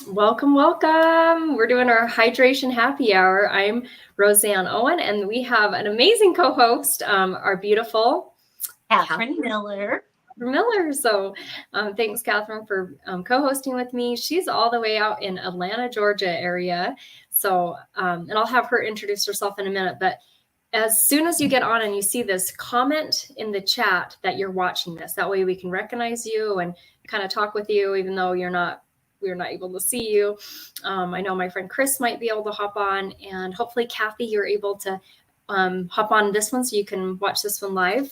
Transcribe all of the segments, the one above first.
Welcome, welcome. We're doing our hydration happy hour. I'm Roseanne Owen, and we have an amazing co-host, our beautiful Catherine Catherine Miller. Miller. So thanks, Catherine, for co-hosting with me. She's all the way out in Atlanta, Georgia area. So, and I'll have her introduce herself in a minute, but as soon as you get on and you see this, comment in the chat that you're watching this. That way we can recognize you and kind of talk with you, even though we're not able to see you. I know my friend Chris might be able to hop on, and hopefully Kathy, you're able to hop on this one so you can watch this one live.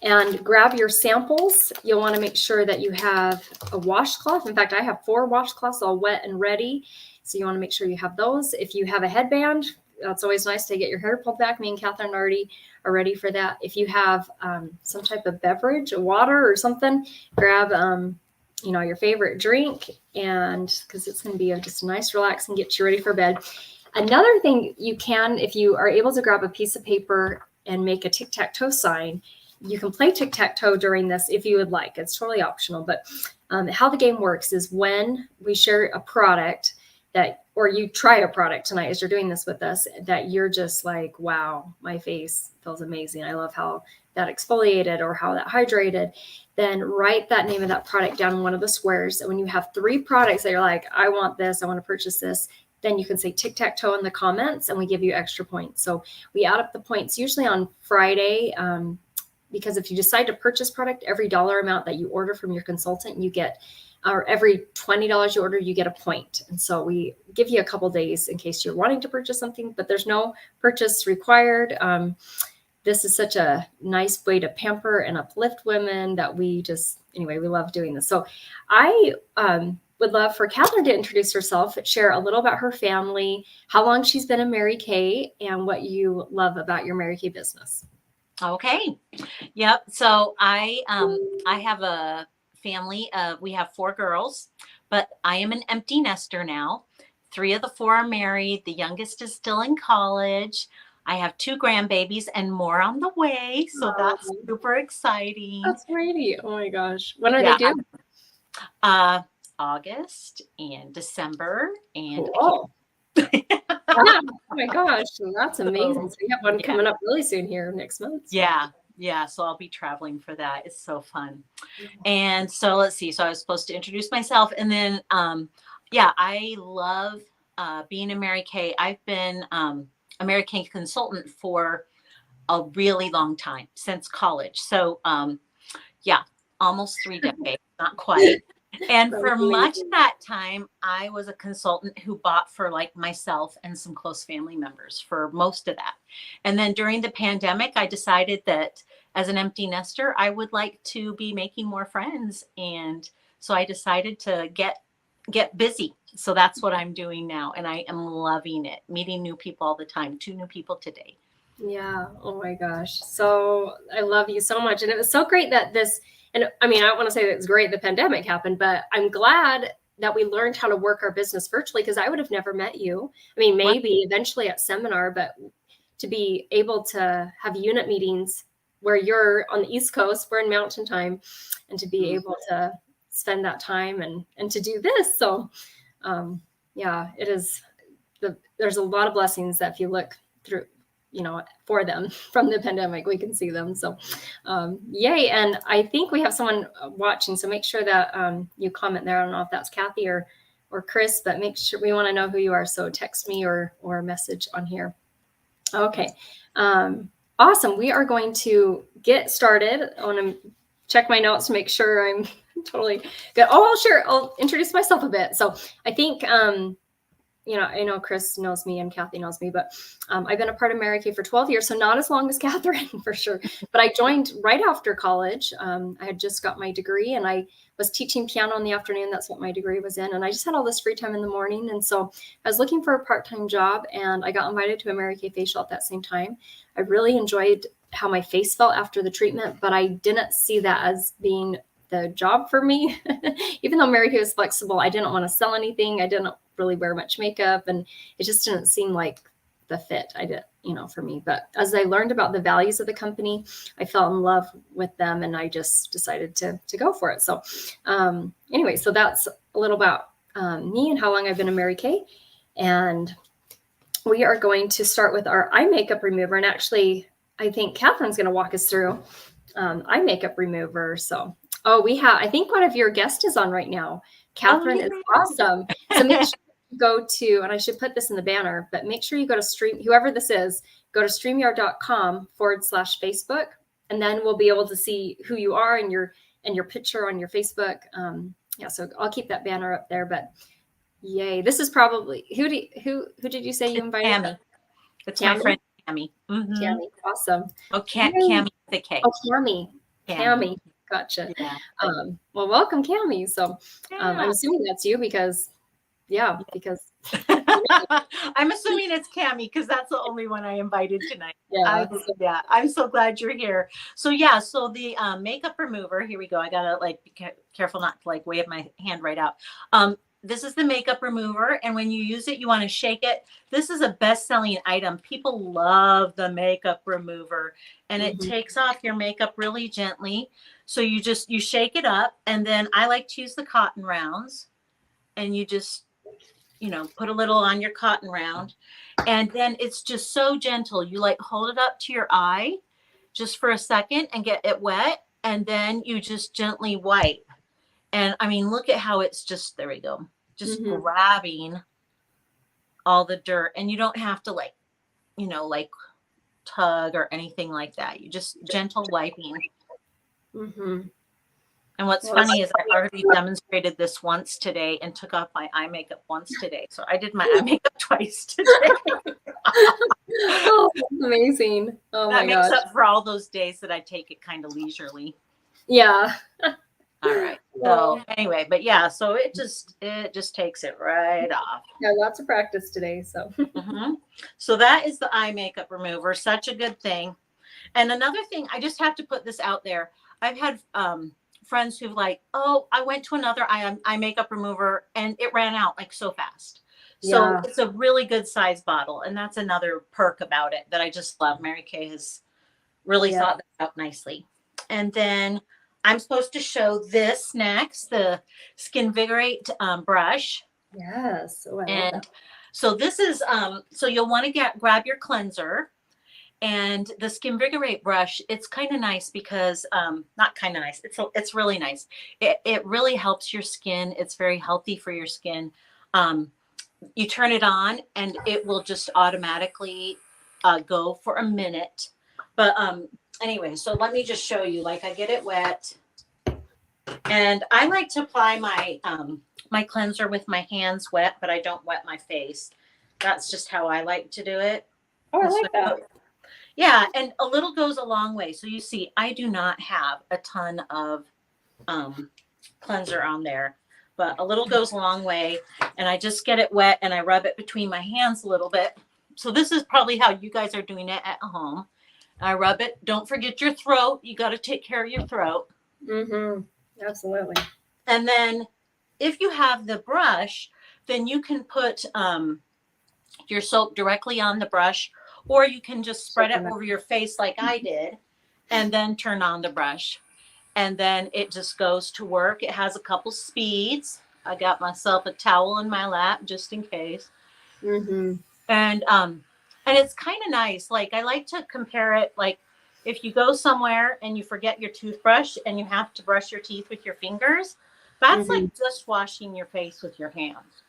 And grab your samples. You'll want to make sure that you have a washcloth. In fact, I have 4 washcloths all wet and ready. So you want to make sure you have those. If you have a headband, that's always nice to get your hair pulled back. Me and Catherine already are ready for that. If you have some type of beverage, a water or something, grab your favorite drink, and because it's going to be just a nice relax and get you ready for bed. Another thing you can, if you are able to grab a piece of paper and make a tic-tac-toe sign, you can play tic-tac-toe during this if you would like. It's totally optional. But how the game works is when we share a product or you try a product tonight as you're doing this with us, that you're just like, wow, my face feels amazing. I love how that exfoliated or how that hydrated. Then write that name of that product down in one of the squares. And when you have 3 products that you're like, I want this, I want to purchase this, then you can say tic-tac-toe in the comments and we give you extra points. So we add up the points usually on Friday. Because if you decide to purchase product, every dollar amount that you order from your consultant, you get, or every $20 you order, you get a point. And so we give you a couple days in case you're wanting to purchase something, but there's no purchase required. This is such a nice way to pamper and uplift women that we love doing this. So I would love for Catherine to introduce herself, share a little about her family, how long she's been in Mary Kay, and what you love about your Mary Kay business. Okay. Yep. So I have a family. We have 4 girls, but I am an empty nester now. 3 of the 4 are married. The youngest is still in college. I have 2 grandbabies and more on the way. So that's super exciting. That's righty. Oh my gosh. When are they due? August and December and cool. Oh my gosh, that's amazing. So you have one coming up really soon here next month. So. Yeah. So I'll be traveling for that. It's so fun. And so let's see. So I was supposed to introduce myself, and then I love being a Mary Kay. I've been a Mary Kay consultant for a really long time, since college. So almost 3 decades, not quite. And for much of that time, I was a consultant who bought for like myself and some close family members for most of that. And then during the pandemic, I decided that as an empty nester, I would like to be making more friends. And so I decided to get busy. So that's what I'm doing now. And I am loving it, meeting new people all the time, 2 new people today. Yeah. Oh my gosh. So I love you so much. And it was so great that and I mean, I don't want to say that it's great the pandemic happened, but I'm glad that we learned how to work our business virtually, because I would have never met you. I mean, maybe eventually at seminar, but to be able to have unit meetings where you're on the East Coast, we're in Mountain Time, and to be able to spend that time and to do this. So it is, there's a lot of blessings that if you look through, for them from the pandemic, we can see them. So yay. And I think we have someone watching, so make sure that you comment there. I don't know if that's Kathy or Chris, but make sure, we want to know who you are. So text me or message on here. Okay. Awesome. We are going to get started. I want to check my notes to make sure I'm totally good. Oh, sure. I'll introduce myself a bit. So I think, I know Chris knows me and Kathy knows me, but I've been a part of Mary Kay for 12 years, so not as long as Catherine for sure. But I joined right after college. I had just got my degree, and I was teaching piano in the afternoon. That's what my degree was in. And I just had all this free time in the morning. And so I was looking for a part-time job, and I got invited to a Mary Kay facial at that same time. I really enjoyed how my face felt after the treatment, but I didn't see that as being the job for me. Even though Mary Kay was flexible, I didn't want to sell anything. I didn't really wear much makeup, and it just didn't seem like the fit I did, for me. But as I learned about the values of the company, I fell in love with them, and I just decided to go for it. So anyway, so that's a little about me and how long I've been a Mary Kay. And we are going to start with our eye makeup remover. And actually, I think Catherine's going to walk us through eye makeup remover. So, I think one of your guests is on right now. Catherine is awesome. So make sure you go to, and I should put this in the banner, but make sure you go to whoever this is, go to streamyard.com/Facebook, and then we'll be able to see who you are and your picture on your Facebook. So I'll keep that banner up there, but yay. This is probably, who did you say you invited? Tammy. It's my friend Tammy. Mm-hmm. Tammy, awesome. Oh, Cammy with a K. Oh, Cammy. Gotcha. Yeah. Well, welcome, Cammy. So I'm assuming that's you because I'm assuming it's Cammy because that's the only one I invited tonight. Yeah. I'm so glad you're here. So the makeup remover, here we go. I gotta be careful not to wave my hand right out. This is the makeup remover, and when you use it, you want to shake it. This is a best-selling item. People love the makeup remover, and it takes off your makeup really gently. So you shake it up, and then I like to use the cotton rounds, and you just, put a little on your cotton round, and then it's just so gentle. You hold it up to your eye just for a second and get it wet, and then you just gently wipe. And I mean, look at how it's just, there we go, just grabbing all the dirt, and you don't have to tug or anything like that. You just gentle wiping. And what's funny is I already demonstrated this once today and took off my eye makeup once today. So I did my eye makeup twice today. Oh, that's amazing. Oh my gosh. That makes up for all those days that I take it kind of leisurely. Yeah. All right. So anyway, but yeah, so it just takes it right off. Yeah, lots of practice today. So So that is the eye makeup remover. Such a good thing. And another thing, I just have to put this out there. I've had friends who've I went to another eye makeup remover and it ran out so fast. So it's a really good size bottle. And that's another perk about it that I just love. Mary Kay has really thought that out nicely. And then I'm supposed to show this next, the Skinvigorate brush. Yes. And so this is, so you'll want to grab your cleanser, and the Skinvigorate brush. It's kind of nice because, not kind of nice. It's really nice. It really helps your skin. It's very healthy for your skin. You turn it on and it will just automatically go for a minute. But, anyway, so let me just show you. I get it wet, and I like to apply my my cleanser with my hands wet, but I don't wet my face. That's just how I like to do it. Oh, I like that. Yeah, and a little goes a long way. So you see, I do not have a ton of cleanser on there, but a little goes a long way. And I just get it wet and I rub it between my hands a little bit. So this is probably how you guys are doing it at home. I rub it. Don't forget your throat. You got to take care of your throat. Absolutely. And then if you have the brush, then you can put your soap directly on the brush, or you can just spread it over your face like I did, and then turn on the brush. And then it just goes to work. It has a couple speeds. I got myself a towel in my lap just in case. And it's kind of nice. I like to compare it, if you go somewhere and you forget your toothbrush and you have to brush your teeth with your fingers, that's like just washing your face with your hands.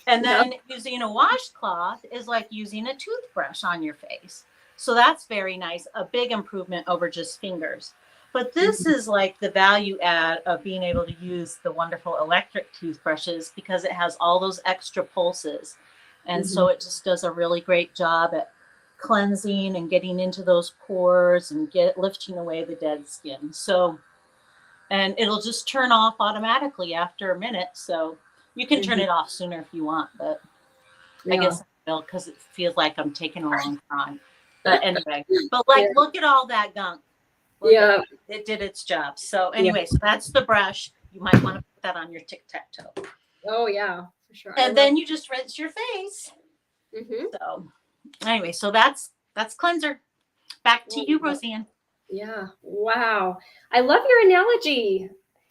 And then using a washcloth is like using a toothbrush on your face. So that's very nice. A big improvement over just fingers. But this is the value add of being able to use the wonderful electric toothbrushes, because it has all those extra pulses. And so it just does a really great job at cleansing and getting into those pores and lifting away the dead skin. So, and it'll just turn off automatically after a minute. So you can turn it off sooner if you want, but I guess I will, because it feels like I'm taking a long time. But anyway, look at all that gunk. It did its job. So anyway, so that's the brush. You might want to put that on your tic-tac-toe. Oh yeah, for sure. And then you just rinse your face. So anyway, so that's cleanser. Back to you, Roseanne. Yeah. Wow. I love your analogy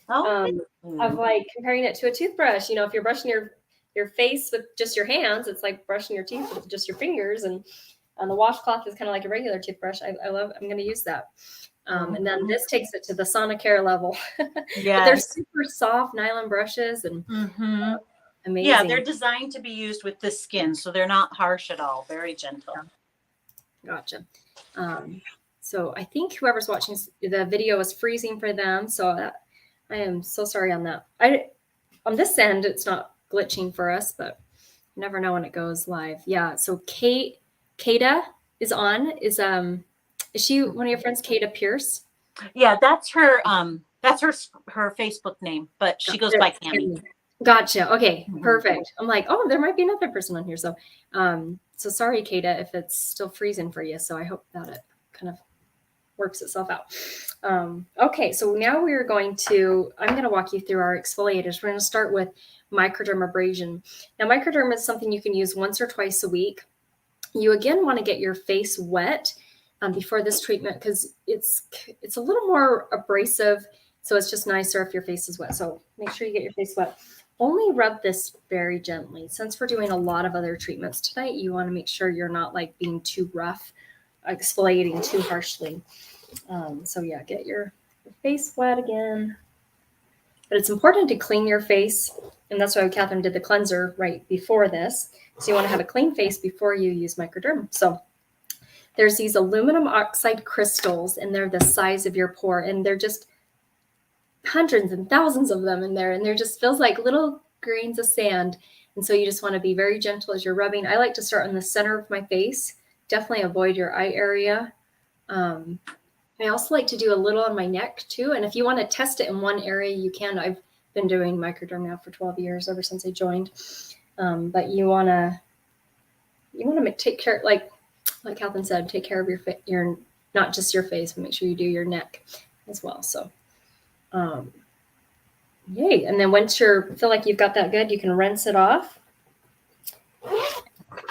of comparing it to a toothbrush. If you're brushing your face with just your hands. It's like brushing your teeth with just your fingers, and the washcloth is kind of like a regular toothbrush. I'm going to use that. And then this takes it to the Sonicare level. Yes. But they're super soft nylon brushes and amazing. Yeah, they're designed to be used with the skin, so they're not harsh at all. Very gentle. Gotcha. So I think whoever's watching the video is freezing for them. So I am so sorry on that. On this end, it's not glitching for us, but you never know when it goes live. Yeah. So Kata is on. Is she one of your friends, Kata Pierce? Yeah, that's her. That's her Facebook name, but she goes by Cammy. Gotcha. Okay, perfect. I'm like, oh, there might be another person on here. So, so sorry, Kata, if it's still freezing for you. So I hope that it kind of works itself out. Okay, so now I'm going to walk you through our exfoliators. We're going to start with microdermabrasion. Now, microderm is something you can use once or twice a week. You again want to get your face wet before this treatment because it's a little more abrasive. So it's just nicer if your face is wet. So make sure you get your face wet. Only rub this very gently. Since we're doing a lot of other treatments tonight, you want to make sure you're not like being too rough, exfoliating too harshly. So yeah, get your face wet again. But it's important to clean your face. And that's why Catherine did the cleanser right before this. So you want to have a clean face before you use microderm. So there's these aluminum oxide crystals, and they're the size of your pore. And they're just hundreds and thousands of them in there, and there just feels like little grains of sand. And so you just want to be very gentle as you're rubbing. I like to start in the center of my face. Definitely avoid your eye area. I also like to do a little on my neck too. And if you want to test it in one area, you can. I've been doing microderm now for 12 years, ever since I joined. But you want to take care, like Catherine said, take care of your not just your face, but make sure you do your neck as well. So. Yay. And then once you feel like you've got that good, you can rinse it off.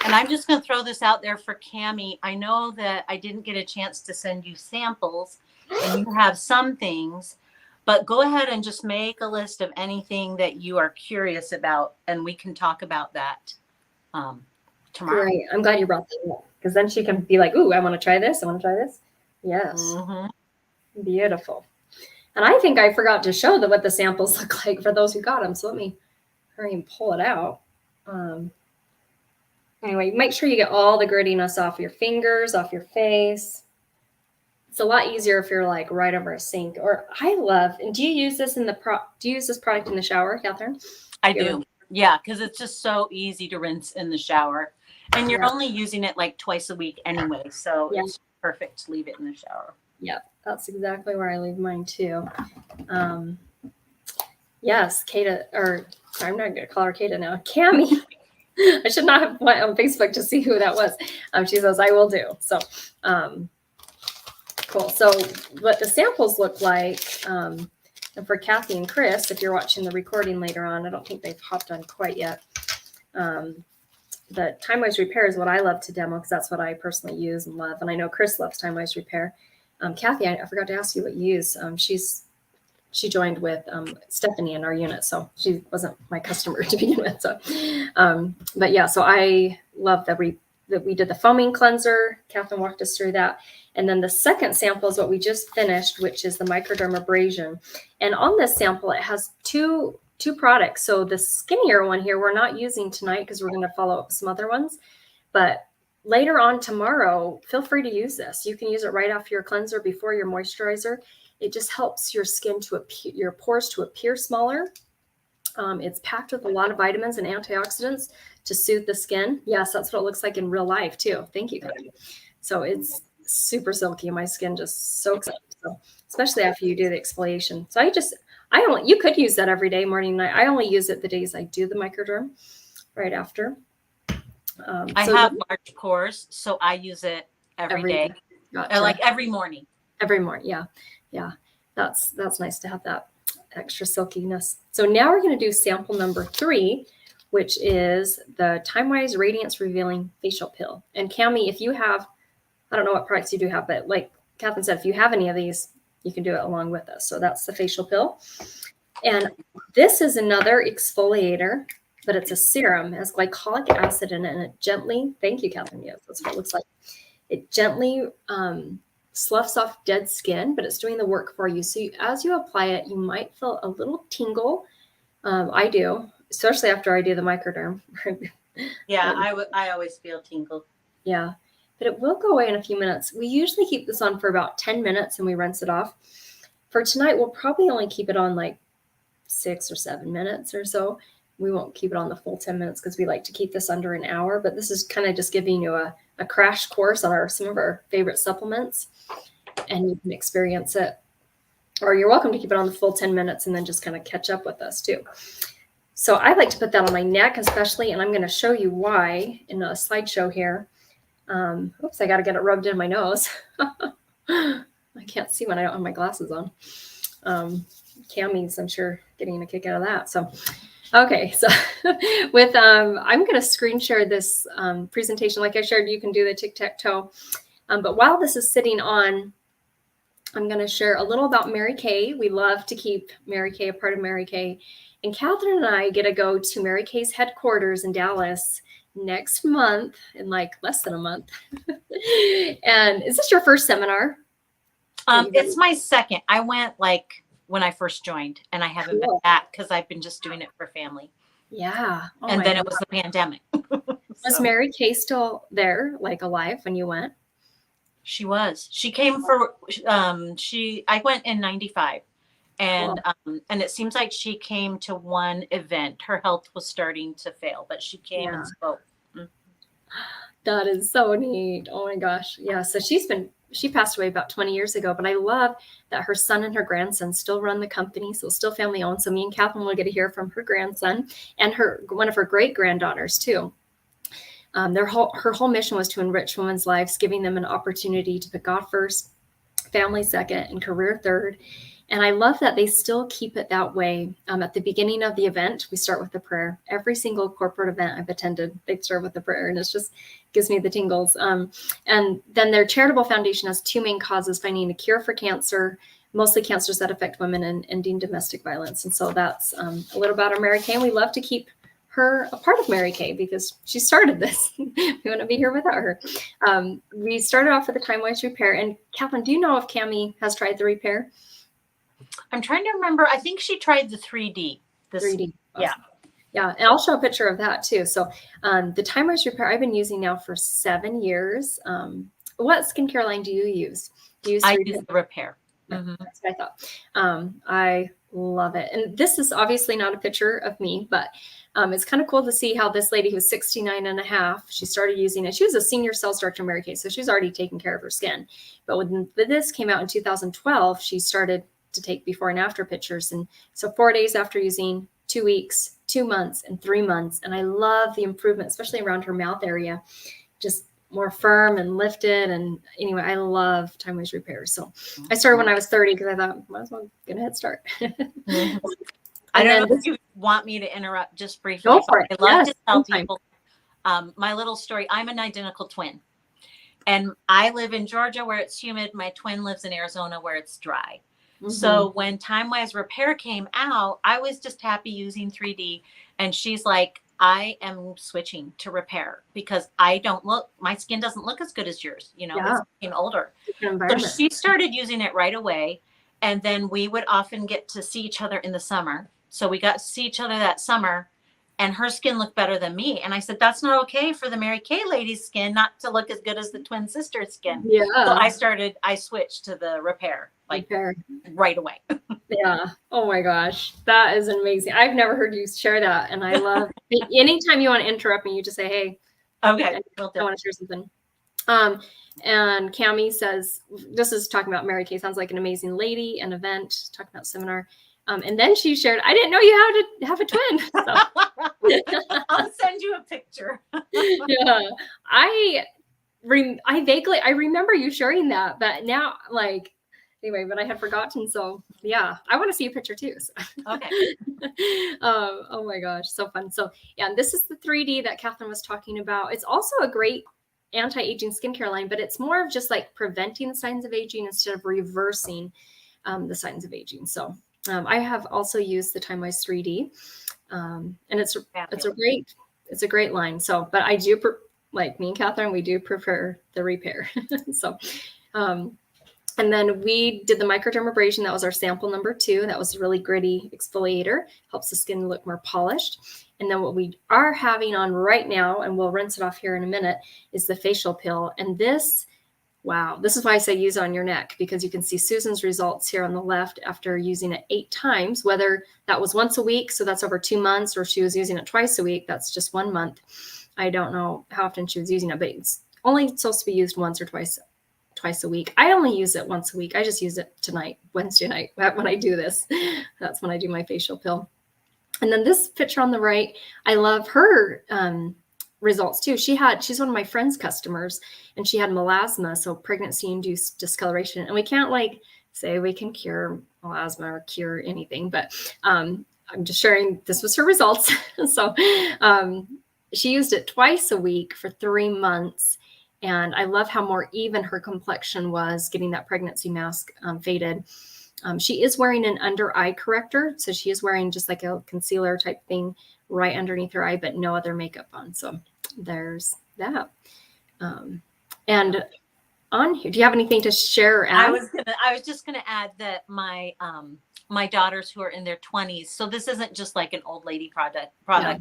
And I'm just going to throw this out there for Cammy. I know that I didn't get a chance to send you samples, and you have some things, but go ahead and just make a list of anything that you are curious about, and we can talk about that tomorrow. Great. I'm glad you brought that up, because then she can be like, ooh, I want to try this. I want to try this. Yes. Beautiful. And I think I forgot to show what the samples look like for those who got them. So let me hurry and pull it out. Anyway, make sure you get all the grittiness off your fingers, off your face. It's a lot easier if you're like right over a sink. Or and do you use this do you use this product in the shower, Catherine? I do. Yeah, because it's just so easy to rinse in the shower. And you're only using it like twice a week anyway. So it's perfect to leave it in the shower. Yep, that's exactly where I leave mine too. Yes, Kata, or sorry, I'm not going to call her Kata now. Cammy. I should not have went on Facebook to see who that was. She says, I will do. So cool. So what the samples look like, and for Kathy and Chris, if you're watching the recording later on, I don't think they've hopped on quite yet. The Time Wise Repair is what I love to demo because that's what I personally use and love. And I know Chris loves Time Wise Repair. Kathy, I forgot to ask you what you use. She joined with Stephanie in our unit, so she wasn't my customer to begin with. So, but yeah, so I love that we did the foaming cleanser. Catherine walked us through that, and then the second sample is what we just finished, which is the microdermabrasion. And on this sample, it has two products. So the skinnier one here, we're not using tonight because we're going to follow up with some other ones, but later on tomorrow, feel free to use this. You can use it right after your cleanser, before your moisturizer. It just helps your skin your pores to appear smaller. It's packed with a lot of vitamins and antioxidants to soothe the skin. Yes, that's what it looks like in real life too. Thank you, Cody. So it's super silky. My skin just soaks up. So especially after you do the exfoliation. So you could use that every day, morning and night. I only use it the days I do the microderm, right after. I have large pores, so I use it every day. Gotcha. Like every morning. Every morning, yeah. Yeah, that's nice to have that extra silkiness. So now we're going to do sample number 3, which is the Time Wise Radiance Revealing Facial Peel. And Cammy, if you have, I don't know what products you do have, but like Catherine said, if you have any of these, you can do it along with us. So that's the facial pill. And this is another exfoliator. And on this sample, it has two products. So the skinnier one here, we're not using tonight because we're going to follow up with some other ones, but this is another exfoliator. but it's a serum. It has glycolic acid in it, and it gently, thank you, Catherine. Yes, that's what it looks like. It gently sloughs off dead skin, but it's doing the work for you. So as you apply it, you might feel a little tingle. I do, especially after I do the microderm. Yeah, I always feel tingle. Yeah, but it will go away in a few minutes. We usually keep this on for about 10 minutes and we rinse it off. For tonight, we'll probably only keep it on like 6 or 7 minutes or so. We won't keep it on the full 10 minutes because we like to keep this under an hour, but this is kind of just giving you a crash course on some of our favorite supplements, and you can experience it. Or you're welcome to keep it on the full 10 minutes and then just kind of catch up with us too. So I like to put that on my neck especially, and I'm going to show you why in a slideshow here. Oops, I got to get it rubbed in my nose. I can't see when I don't have my glasses on. Cammy's, I'm sure, getting a kick out of that. So, okay, so I'm going to screen share this presentation. Like I shared, you can do the tic-tac-toe. But while this is sitting on, I'm going to share a little about Mary Kay. We love to keep Mary Kay a part of Mary Kay. And Catherine and I get to go to Mary Kay's headquarters in Dallas next month, in like less than a month. And is this your first seminar? It's my second. I went like when I first joined, and I haven't been back because I've been just doing it for family. Yeah. Oh, and then it was the pandemic. Was Mary Kay still there, like alive when you went? She was. She came for I went in 95. And and it seems like she came to one event. Her health was starting to fail, but she came and spoke. Mm-hmm. That is so neat. Oh my gosh. Yeah. So she passed away about 20 years ago, but I love that her son and her grandson still run the company. So still family owned. So me and Catherine will get to hear from her grandson and one of her great granddaughters too. Her whole mission was to enrich women's lives, giving them an opportunity to put God first, family second, and career third. And I love that they still keep it that way. At the beginning of the event, we start with the prayer. Every single corporate event I've attended, they start with the prayer, and it just gives me the tingles. And then their charitable foundation has two main causes: finding a cure for cancer, mostly cancers that affect women, and ending domestic violence. And so that's a little about our Mary Kay. And we love to keep her a part of Mary Kay because she started this. We wouldn't be here without her. We started off with the time-wise repair. And Catherine, do you know if Cammie has tried the repair? I'm trying to remember. I think she tried the 3D. 3D. Awesome. Yeah. Yeah. And I'll show a picture of that too. So the time-wise repair I've been using now for 7 years. What skincare line do you use? I use the repair. Mm-hmm. That's what I thought. I love it. And this is obviously not a picture of me, but it's kind of cool to see how this lady who's 69 and a half, she started using it. She was a senior sales director in Mary Kay, so she was already taking care of her skin. But when this came out in 2012, she started to take before and after pictures. And so 4 days after using, 2 weeks, 2 months, and 3 months. And I love the improvement, especially around her mouth area, just more firm and lifted. And anyway, I love time-wise repairs. So I started when I was 30 because I thought, might as well get a head start. I don't know if you want me to interrupt just briefly. Go for it. I love to tell people my little story. I'm an identical twin. And I live in Georgia where it's humid. My twin lives in Arizona where it's dry. Mm-hmm. So when time-wise repair came out, I was just happy using 3D. And she's like, I am switching to repair because my skin doesn't look as good as yours. You know, it's getting older. So she started using it right away. And then we would often get to see each other in the summer. So we got to see each other that summer, and her skin looked better than me. And I said, that's not okay for the Mary Kay lady's skin not to look as good as the twin sister's skin. Yeah. So I switched to the repair right away. Yeah. Oh my gosh. That is amazing. I've never heard you share that. And I love anytime you want to interrupt me, you just say, hey, okay, I want to share something. And Cammie says, this is talking about Mary Kay, sounds like an amazing lady, an event, talking about seminar. And then she shared, I didn't know you had to have a twin. So. I'll send you a picture. Yeah. I remember you sharing that, but now anyway, but I had forgotten. So yeah, I want to see a picture too. So. Okay. Oh my gosh. So fun. So yeah, and this is the 3D that Catherine was talking about. It's also a great anti-aging skincare line, but it's more of just like preventing the signs of aging instead of reversing the signs of aging. So I have also used the Time Wise 3D, and it's Fabulous. a great line. So, but I do like me and Catherine, we do prefer the repair. So, and then we did the microdermabrasion. That was our sample number 2. That was a really gritty exfoliator. Helps the skin look more polished. And then what we are having on right now, and we'll rinse it off here in a minute, is the facial peel. And this, wow, this is why I say use on your neck, because you can see Susan's results here on the left after using it 8 times, whether that was once a week, so that's over 2 months, or she was using it twice a week, that's just 1 month. I don't know how often she was using it, but it's only supposed to be used once or twice a week. I only use it once a week. I just use it tonight, Wednesday night, when I do this. That's when I do my facial peel. And then this picture on the right, I love her results too. She's one of my friend's customers, and she had melasma, so pregnancy-induced discoloration. And we can't like say we can cure melasma or cure anything, but I'm just sharing this was her results. So she used it twice a week for 3 months. And I love how more even her complexion was, getting that pregnancy mask faded. She is wearing an under eye corrector. So she is wearing just like a concealer type thing right underneath her eye, but no other makeup on. So there's that. And on here, do you have anything to share or add? I was just gonna add that my daughters who are in their 20s, so this isn't just like an old lady product. Yeah.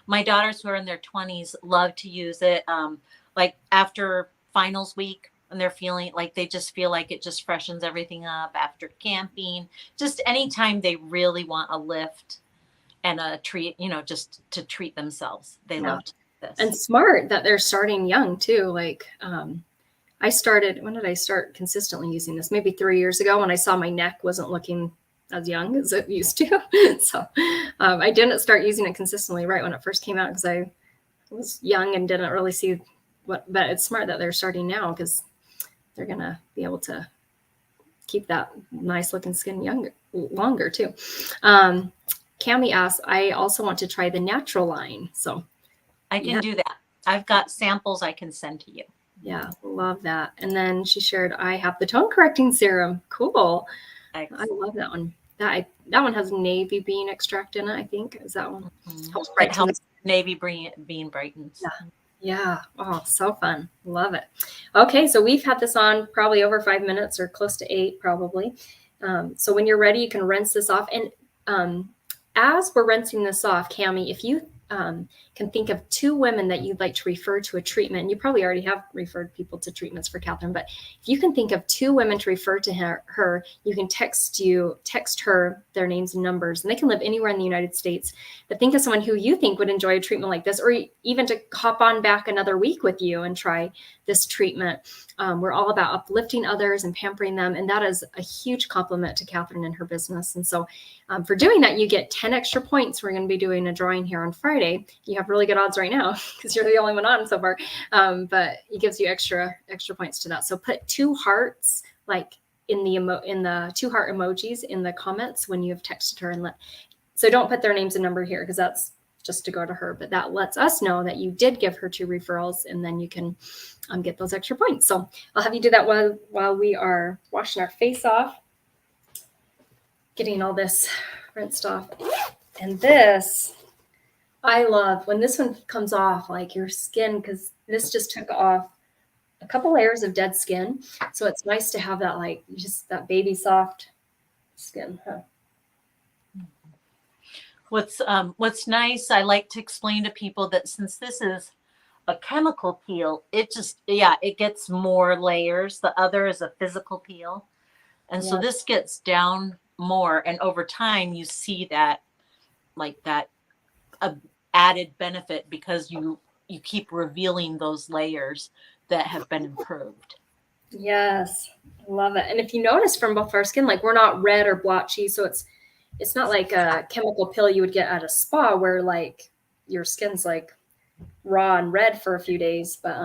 My daughters who are in their 20s love to use it. Like after finals week, and they're feeling like they just feel like it just freshens everything up after camping, just anytime they really want a lift and a treat, just to treat themselves. They love this. And smart that they're starting young too. Like when did I start consistently using this? Maybe 3 years ago, when I saw my neck wasn't looking as young as it used to. So I didn't start using it consistently right when it first came out, because I was young and didn't really see but it's smart that they're starting now, because they're going to be able to keep that nice looking skin longer too. Cami asks, I also want to try the natural line. So I can do that. I've got samples I can send to you. Yeah, love that. And then she shared, I have the tone correcting serum. Cool. Excellent. I love that one. That one has navy bean extract in it, I think. Is that one? Mm-hmm. It helps navy bean brightens. Yeah. Oh, so fun. Love it. Okay, so we've had this on probably over 5 minutes, or close to 8 probably. So when you're ready, you can rinse this off. And as we're rinsing this off, Cami, if you can think of 2 women that you'd like to refer to a treatment, and you probably already have referred people to treatments for Catherine, but if you can think of 2 women to refer to her, you can text her their names and numbers, and they can live anywhere in the United States. But think of someone who you think would enjoy a treatment like this, or even to hop on back another week with you and try this treatment. We're all about uplifting others and pampering them, and that is a huge compliment to Catherine and her business. And so for doing that, you get 10 extra points. We're going to be doing a drawing here on Friday. You have really good odds right now, because you're the only one on so far. But it gives you extra points to that. So put 2 hearts, like in the 2 heart emojis in the comments when you have texted her, so don't put their names and number here, because that's just to go to her, but that lets us know that you did give her 2 referrals, and then you can get those extra points. So I'll have you do that while we are washing our face off, getting all this rinsed off. And this, I love when this one comes off, like your skin, because this just took off a couple layers of dead skin. So it's nice to have that, like, just that baby soft skin. Huh? What's nice, I like to explain to people that since this is a chemical peel, it gets more layers. The other is a physical peel. And so this gets down more, and over time you see that, like that added benefit, because you keep revealing those layers that have been improved. Yes, I love it. And if you notice from both our skin, like we're not red or blotchy, so it's not like a chemical pill you would get at a spa where like your skin's like raw and red for a few days. But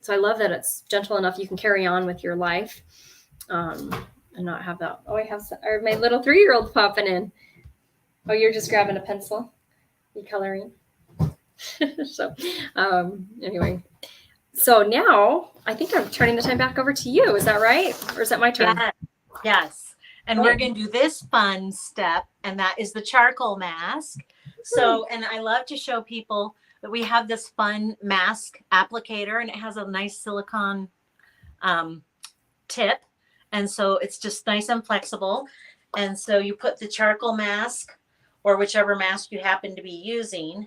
so I love that it's gentle enough you can carry on with your life and not have that. Oh, I have my little 3-year-old popping in. Oh, you're just grabbing a pencil. You coloring. So anyway, so now I think I'm turning the time back over to you. Is that right? Or is that my turn? Yes. And we're going to do this fun step, and that is the charcoal mask. So, and I love to show people that we have this fun mask applicator, and it has a nice silicone tip. And so it's just nice and flexible. And so you put the charcoal mask or whichever mask you happen to be using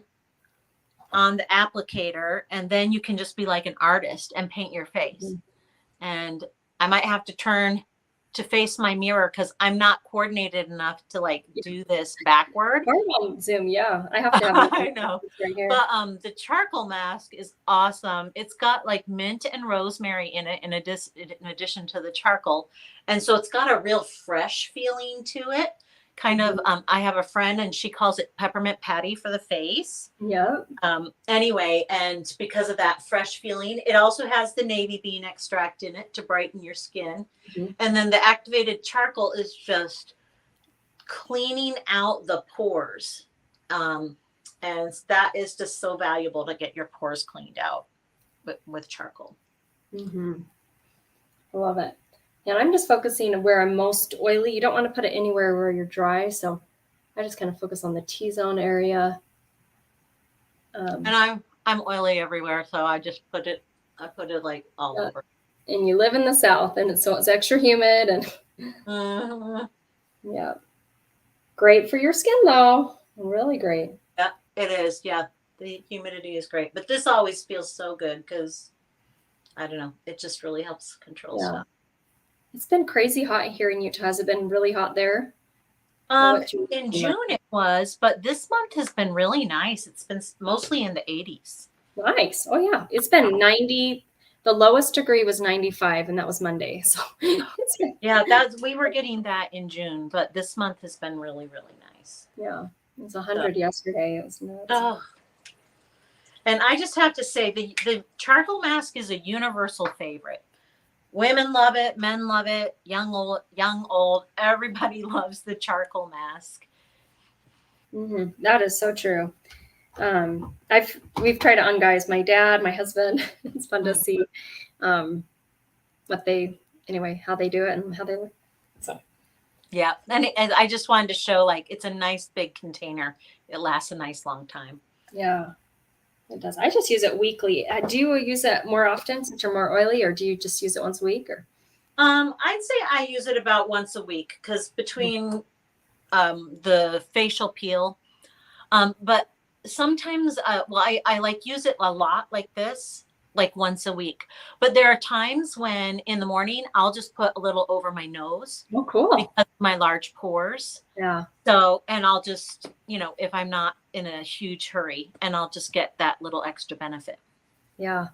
on the applicator, and then you can just be like an artist and paint your face. And I might have to turn to face my mirror because I'm not coordinated enough to like do this backward. Or on Zoom, yeah. I have to have I know. Right here. But the charcoal mask is awesome. It's got like mint and rosemary in it in addition to the charcoal. And so it's got a real fresh feeling to it. Kind of, I have a friend and she calls it peppermint patty for the face. Yeah. Anyway, and because of that fresh feeling, it also has the navy bean extract in it to brighten your skin. And then the activated charcoal is just cleaning out the pores. And that is just so valuable to get your pores cleaned out with charcoal. I love it. And I'm just focusing on where I'm most oily. You don't want to put it anywhere where you're dry. So I just kind of focus on the T-zone area. And I'm oily everywhere. So I just put it like all over. And you live in the South, and so it's extra humid and yeah. Great for your skin though. Really great. Yeah, it is. Yeah. The humidity is great. But this always feels so good because I don't know. It just really helps control stuff. It's been crazy hot here in Utah. Has it been really hot there? In June it was, but this month has been really nice. It's been mostly in the 80s. Nice. Oh yeah. It's been 90. The lowest degree was 95, and that was Monday. So yeah, we were getting that in June, but this month has been really, really nice. Yeah. It was 100 yesterday. It was nuts. Oh. And I just have to say the charcoal mask is a universal favorite. Women love it, men love it, young, old, everybody loves the charcoal mask. That is so true. We've tried it on guys, my dad, my husband. It's fun to see how they do it and how they look. So yeah, and I just wanted to show like it's a nice big container. It lasts a nice long time. Yeah. It does. I just use it weekly. Do you use it more often since you're more oily, or do you just use it once a week? Or I'd say I use it about once a week because between the facial peel, but sometimes I like use it a lot like this, like once a week. But there are times when in the morning I'll just put a little over my nose. Oh, cool. Because of my large pores. Yeah. So, and I'll just, if I'm not in a huge hurry, and I'll just get that little extra benefit. Yeah.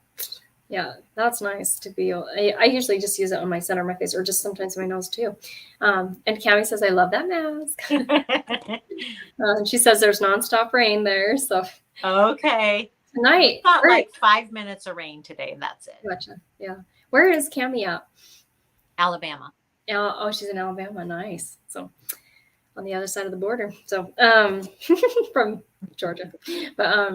Yeah. That's nice to be. I usually just use it on my center of my face or just sometimes my nose too. And Cami says, I love that mask. And she says there's nonstop rain there. So. Okay. Tonight. It's not like 5 minutes of rain today, and that's it. Gotcha. Yeah. Where is Cami at? Alabama. Oh, she's in Alabama. Nice. So on the other side of the border. So from Georgia. But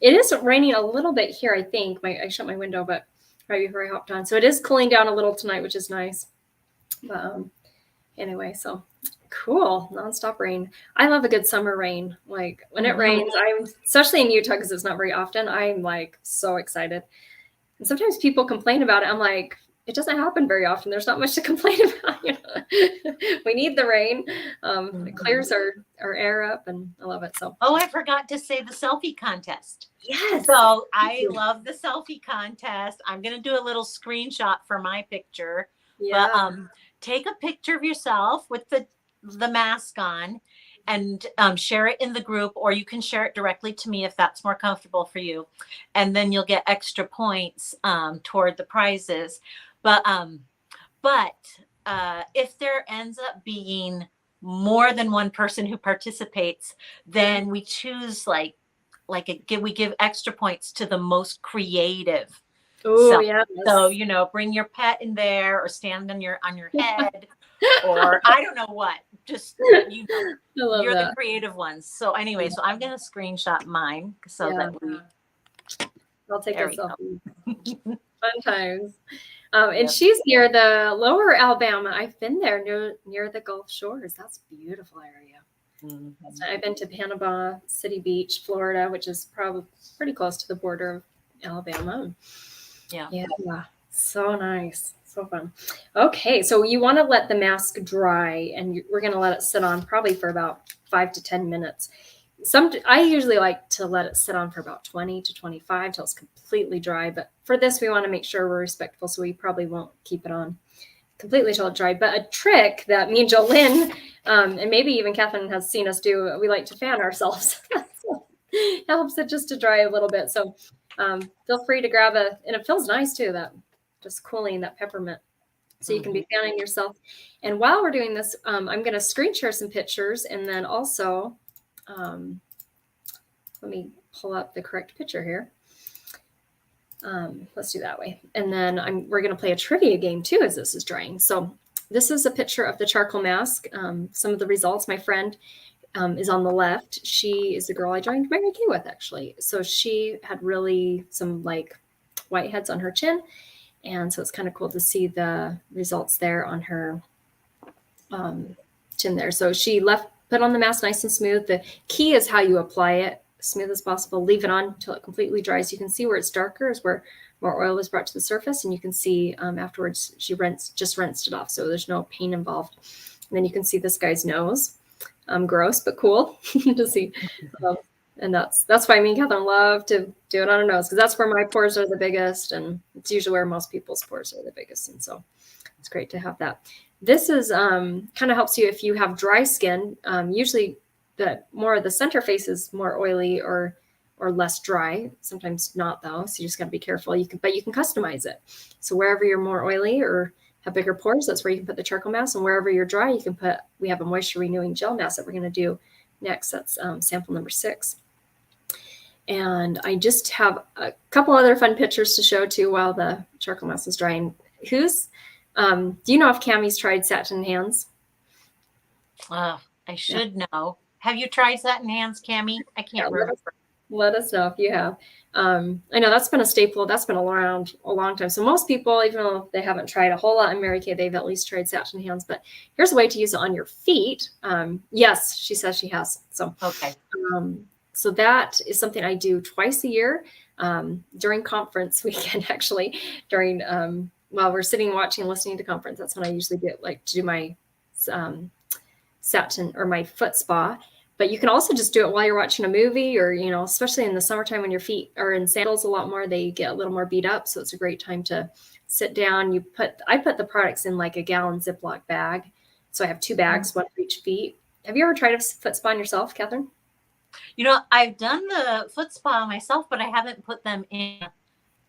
it is raining a little bit here, I think. I shut my window, but right before I hopped on. So it is cooling down a little tonight, which is nice. But anyway, so cool. Nonstop rain. I love a good summer rain. Like when it rains, especially in Utah because it's not very often, I'm like so excited. And sometimes people complain about it. I'm like, it doesn't happen very often. There's not much to complain about. We need the rain. It clears our air up, and I love it. So. Oh, I forgot to say the selfie contest. Yes. So I love the selfie contest. I'm going to do a little screenshot for my picture. Yeah. But take a picture of yourself with the mask on and share it in the group, or you can share it directly to me if that's more comfortable for you. And then you'll get extra points toward the prizes. But if there ends up being more than one person who participates, then we choose we give extra points to the most creative. Oh, yeah. So, bring your pet in there or stand on your head or I don't know what, just, you're the creative ones. So anyway, so I'm going to screenshot mine so that I'll take a selfie. Fun times. And she's near the lower Alabama. I've been there near the Gulf Shores. That's a beautiful area. Mm-hmm. I've been to Panama City Beach, Florida, which is probably pretty close to the border of Alabama. Yeah. So nice. So fun. Okay. So you want to let the mask dry, and we're going to let it sit on probably for about 5 to 10 minutes. I usually like to let it sit on for about 20 to 25 till it's completely dry. But for this, we want to make sure we're respectful. So we probably won't keep it on completely till it's dry. But a trick that me and Jolynn, and maybe even Catherine has seen us do, we like to fan ourselves. So it helps it just to dry a little bit. So feel free to grab and it feels nice too, that just cooling, that peppermint. So you can be fanning yourself. And while we're doing this, I'm going to screen share some pictures, and then also, let me pull up the correct picture here. Let's do that way. And then we're going to play a trivia game too as this is drying. So this is a picture of the charcoal mask. Some of the results, my friend is on the left. She is the girl I joined Mary Kay with, actually. So she had really some like whiteheads on her chin. And so it's kind of cool to see the results there on her chin there. So she put on the mask nice and smooth. The key is how you apply it, as smooth as possible. Leave it on until it completely dries. You can see where it's darker is where more oil is brought to the surface. And you can see afterwards she just rinsed it off. So there's no pain involved. And then you can see this guy's nose. Gross, but cool to see. And that's why me and Catherine love to do it on our nose, because that's where my pores are the biggest, and it's usually where most people's pores are the biggest. And so it's great to have that. This is kind of helps you if you have dry skin. Usually more of the center face is more oily or less dry. Sometimes not though, so you just got to be careful. But you can customize it. So wherever you're more oily or have bigger pores, that's where you can put the charcoal mask. And wherever you're dry, we have a moisture renewing gel mask that we're going to do next. That's sample number 6. And I just have a couple other fun pictures to show too while the charcoal mask is drying. Do you know if Cammie's tried satin hands? I should know. Have you tried satin hands, Cammie? I can't remember. Let us know if you have. I know that's been a staple. That's been around a long time. So most people, even though they haven't tried a whole lot in Mary Kay, they've at least tried satin hands. But here's a way to use it on your feet. Yes, she says she has. So okay. So that is something I do twice a year during conference weekend, actually, during while we're sitting, watching, listening to conference. That's when I usually to do my satin or my foot spa. But you can also just do it while you're watching a movie, or, especially in the summertime when your feet are in sandals a lot more, they get a little more beat up. So it's a great time to sit down. I put the products in like a gallon Ziploc bag. So I have 2 bags, one for each feet. Have you ever tried a foot spa on yourself, Catherine? I've done the foot spa myself, but I haven't put them in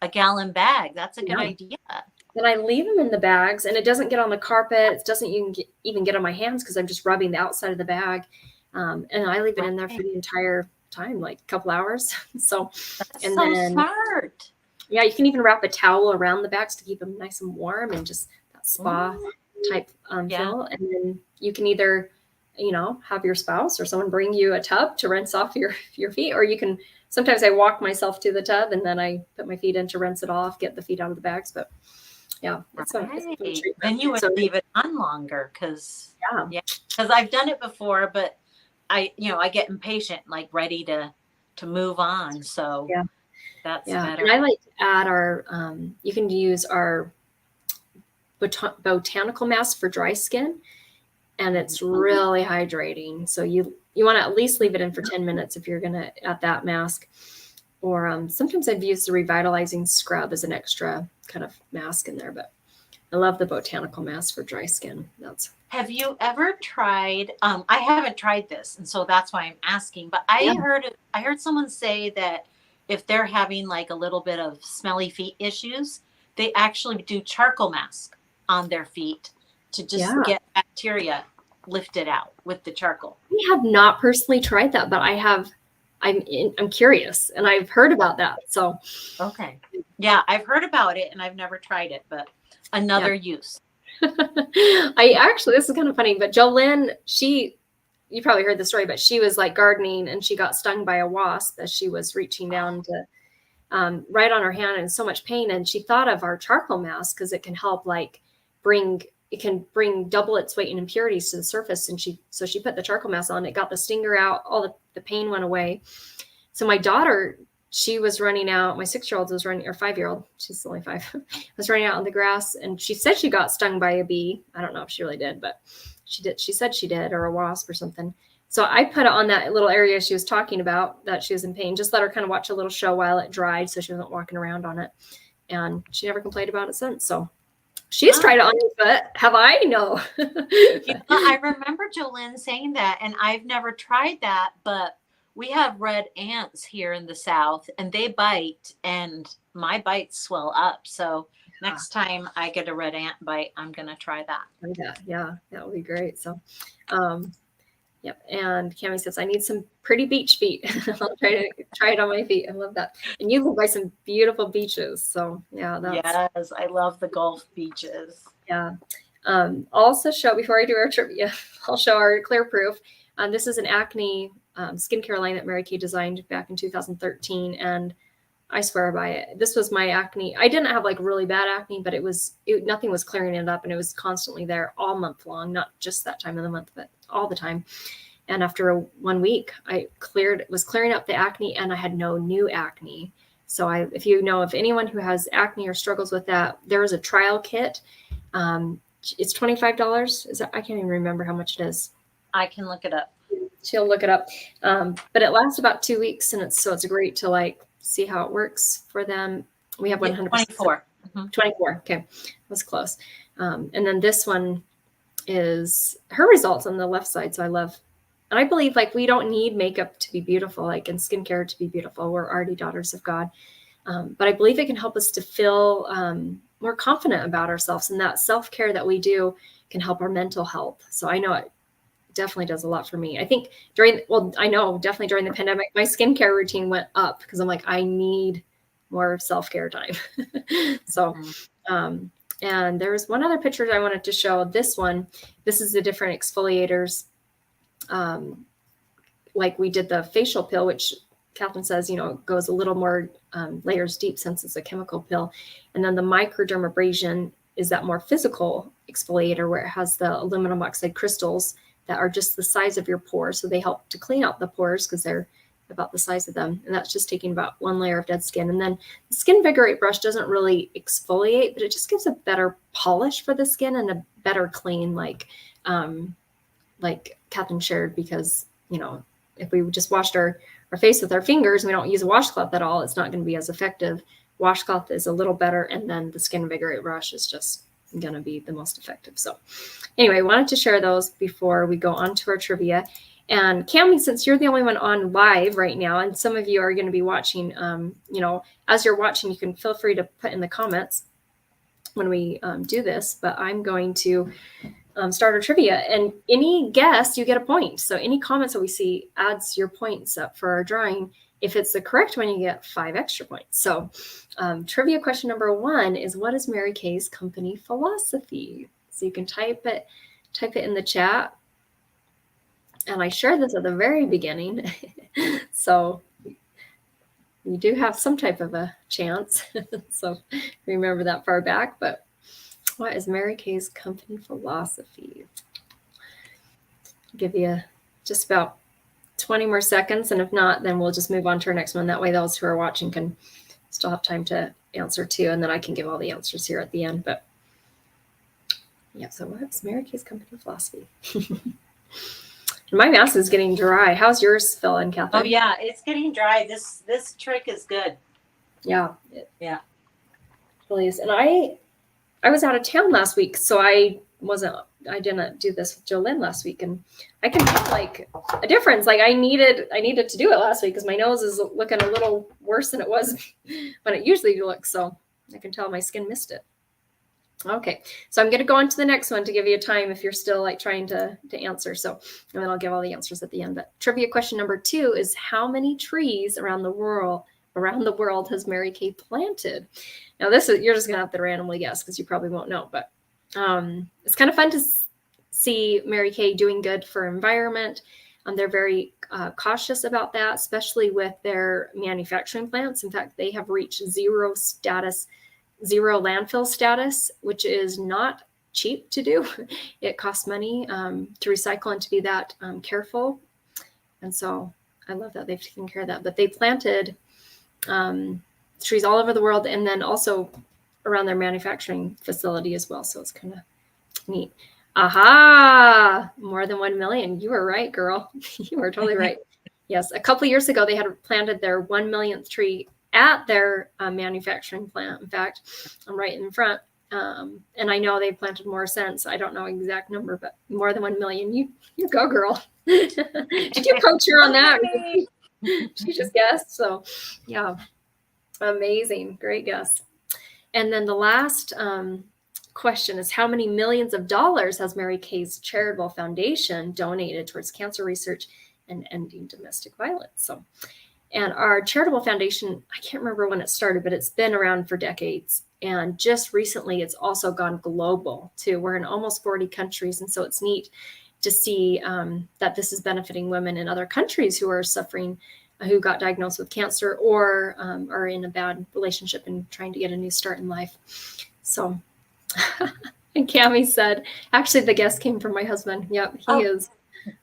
a gallon bag. That's a good idea. Then I leave them in the bags, and it doesn't get on the carpet. It doesn't even get on my hands because I'm just rubbing the outside of the bag. And I leave it in there for the entire time, like a couple hours. So, that's smart. Yeah, you can even wrap a towel around the bags to keep them nice and warm, and just that spa type feel. And then you can either have your spouse or someone bring you a tub to rinse off your feet, or you can, sometimes I walk myself to the tub and then I put my feet in to rinse it off, get the feet out of the bags. But yeah, it's a fun treatment. Then you would leave it on longer because I've done it before, but I get impatient, like ready to move on. So that's better. And I like to add you can use our botanical mask for dry skin. And it's really hydrating. So you want to at least leave it in for 10 minutes if you're going to add that mask. Or sometimes I've used the revitalizing scrub as an extra kind of mask in there. But I love the botanical mask for dry skin. Have you ever tried? I haven't tried this, and so that's why I'm asking. But I heard someone say that if they're having like a little bit of smelly feet issues, they actually do charcoal mask on their feet to just get bacteria lifted out with the charcoal. We have not personally tried that, but I'm curious, and I've heard about that. So okay, I've heard about it, and I've never tried it, but another use. This is kind of funny, but Jolynn, you probably heard the story, but she was like gardening and she got stung by a wasp as she was reaching down to right on her hand and so much pain. And she thought of our charcoal mask because it can help like bring double its weight in impurities to the surface. And so she put the charcoal mask on. It got the stinger out. All the pain went away. So my daughter, she was running out. My 6-year-old was running, or 5-year-old, she's only 5, was running out on the grass. And she said she got stung by a bee. I don't know if she really did, but she did. She said she did, or a wasp or something. So I put it on that little area she was talking about that she was in pain. Just let her kind of watch a little show while it dried so she wasn't walking around on it. And she never complained about it since. So she's tried it on your foot. Have I? No. I remember Jolynn saying that, and I've never tried that, but we have red ants here in the South, and they bite, and my bites swell up. So next time I get a red ant bite, I'm going to try that. Yeah, that would be great. So, yep. And Cami says, I need some pretty beach feet. I'll try it on my feet. I love that. And you live by some beautiful beaches. So yeah. Yes, I love the Gulf beaches. Yeah. Also show, before I do our trivia, I'll show our Clear Proof. This is an acne skincare line that Mary Kay designed back in 2013. And I swear by it. This was my acne. I didn't have like really bad acne, but nothing was clearing it up, and it was constantly there all month long, not just that time of the month, but all the time. And after 1 week, I was clearing up the acne, and I had no new acne. So if you know of anyone who has acne or struggles with that, there is a trial kit. It's $25. I can't even remember how much it is. I can look it up. She'll look it up. But it lasts about 2 weeks, and it's great to like see how it works for them. We have 100%. 24. 24. Okay. That was close. And then this one is her results on the left side. So I love, and I believe like we don't need makeup to be beautiful, like in skincare to be beautiful. We're already daughters of God. But I believe it can help us to feel more confident about ourselves, and that self-care that we do can help our mental health. So I know it definitely does a lot for me. I think definitely during the pandemic, my skincare routine went up because I'm like, I need more self-care time. So, and there's one other picture I wanted to show. This is the different exfoliators. Like we did the facial pill, which Catherine says, goes a little more layers deep since it's a chemical pill. And then the microdermabrasion is that more physical exfoliator where it has the aluminum oxide crystals that are just the size of your pores. So they help to clean out the pores because they're about the size of them. And that's just taking about 1 layer of dead skin. And then the Skin Vigorate brush doesn't really exfoliate, but it just gives a better polish for the skin and a better clean, like Catherine shared, because, if we just washed our face with our fingers and we don't use a washcloth at all, it's not going to be as effective. Washcloth is a little better. And then the Skin Vigorate brush is just going to be the most effective. So anyway, I wanted to share those before we go on to our trivia. And Cami, since you're the only one on live right now, and some of you are going to be watching, as you're watching, you can feel free to put in the comments when we do this, but I'm going to start our trivia, and any guess, you get a point. So any comments that we see adds your points up for our drawing. If it's the correct one, you get 5 extra points. So trivia question number 1 is, what is Mary Kay's company philosophy? So you can type it in the chat. And I shared this at the very beginning. So you do have some type of a chance. So remember that far back. But what is Mary Kay's company philosophy? I'll give you just about 20 more seconds. And if not, then we'll just move on to our next one. That way those who are watching can still have time to answer too. And then I can give all the answers here at the end. But yeah, so what's Mary Kay's company philosophy? My mask is getting dry. How's yours, Phil and Catherine? Oh yeah, it's getting dry. This trick is good. Yeah. Yeah. Really is. And I was out of town last week, so I didn't do this with Jolynn last week, and I can feel like a difference. Like I needed to do it last week because my nose is looking a little worse than it was when it usually looks. So I can tell my skin missed it. Okay, so I'm going to go on to the next one to give you time if you're still like trying to answer. So, and then I'll give all the answers at the end. But trivia question number 2 is, how many trees around the world has Mary Kay planted? Now you're just going to have to randomly guess because you probably won't know, but it's kind of fun to see Mary Kay doing good for environment. They're very cautious about that, especially with their manufacturing plants. In fact, they have reached zero landfill status, which is not cheap to do. It costs money to recycle and to be that careful. And so I love that they've taken care of that. But they planted trees all over the world, and then also around their manufacturing facility as well. So it's kind of neat. Aha! More than 1 million. You were right, girl. You were totally right. Yes. A couple of years ago, they had planted their 1 millionth tree at their manufacturing plant. In fact, I'm right in front. And I know they've planted more since. I don't know exact number, but more than 1 million. You go, girl. Did you coach her on that? She just guessed. So yeah, amazing. Great guess. And then the last question is, how many millions of dollars has Mary Kay's charitable foundation donated towards cancer research and ending domestic violence? So, and our charitable foundation, I can't remember when it started, but it's been around for decades. And just recently, it's also gone global too. We're in almost 40 countries. And so it's neat to see that this is benefiting women in other countries who are suffering, who got diagnosed with cancer or are in a bad relationship and trying to get a new start in life. So, and Cami said, actually, the guest came from my husband. Yep, he is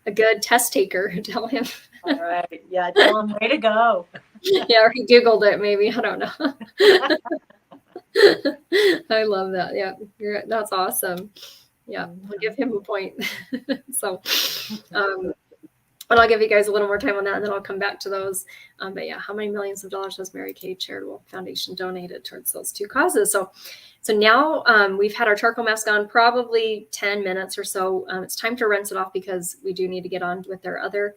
a good test taker. Tell him. All right. Yeah, tell him, way to go. Yeah, or he Googled it, maybe. I don't know. I love that. Yeah, that's awesome. Yeah, I'll give him a point. So, and I'll give you guys a little more time on that, and then I'll come back to those. But yeah, how many millions of dollars has Mary Kay Charitable Foundation donated towards those two causes? So now we've had our charcoal mask on probably 10 minutes or so. It's time to rinse it off because we do need to get on with our other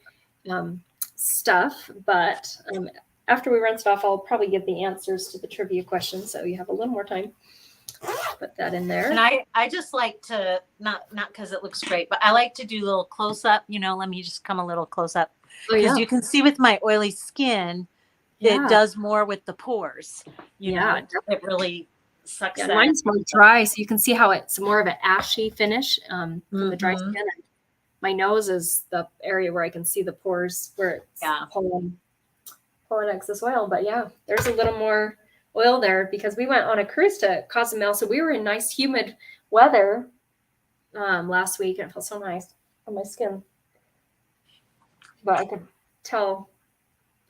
stuff. But after we rinse it off, I'll probably give the answers to the trivia questions, so you have a little more time. Put that in there. And I just like to, not because it looks great, but I like to do a little close up. Let me just come a little close up. Because you can see with my oily skin, it does more with the pores. It really sucks. Yeah, mine's more dry, so you can see how it's more of an ashy finish from the dry skin. And my nose is the area where I can see the pores where it's pulling excess oil. But yeah, there's a little more oil there because we went on a cruise to Cozumel, so we were in nice humid weather last week, and it felt so nice on my skin. But I could tell,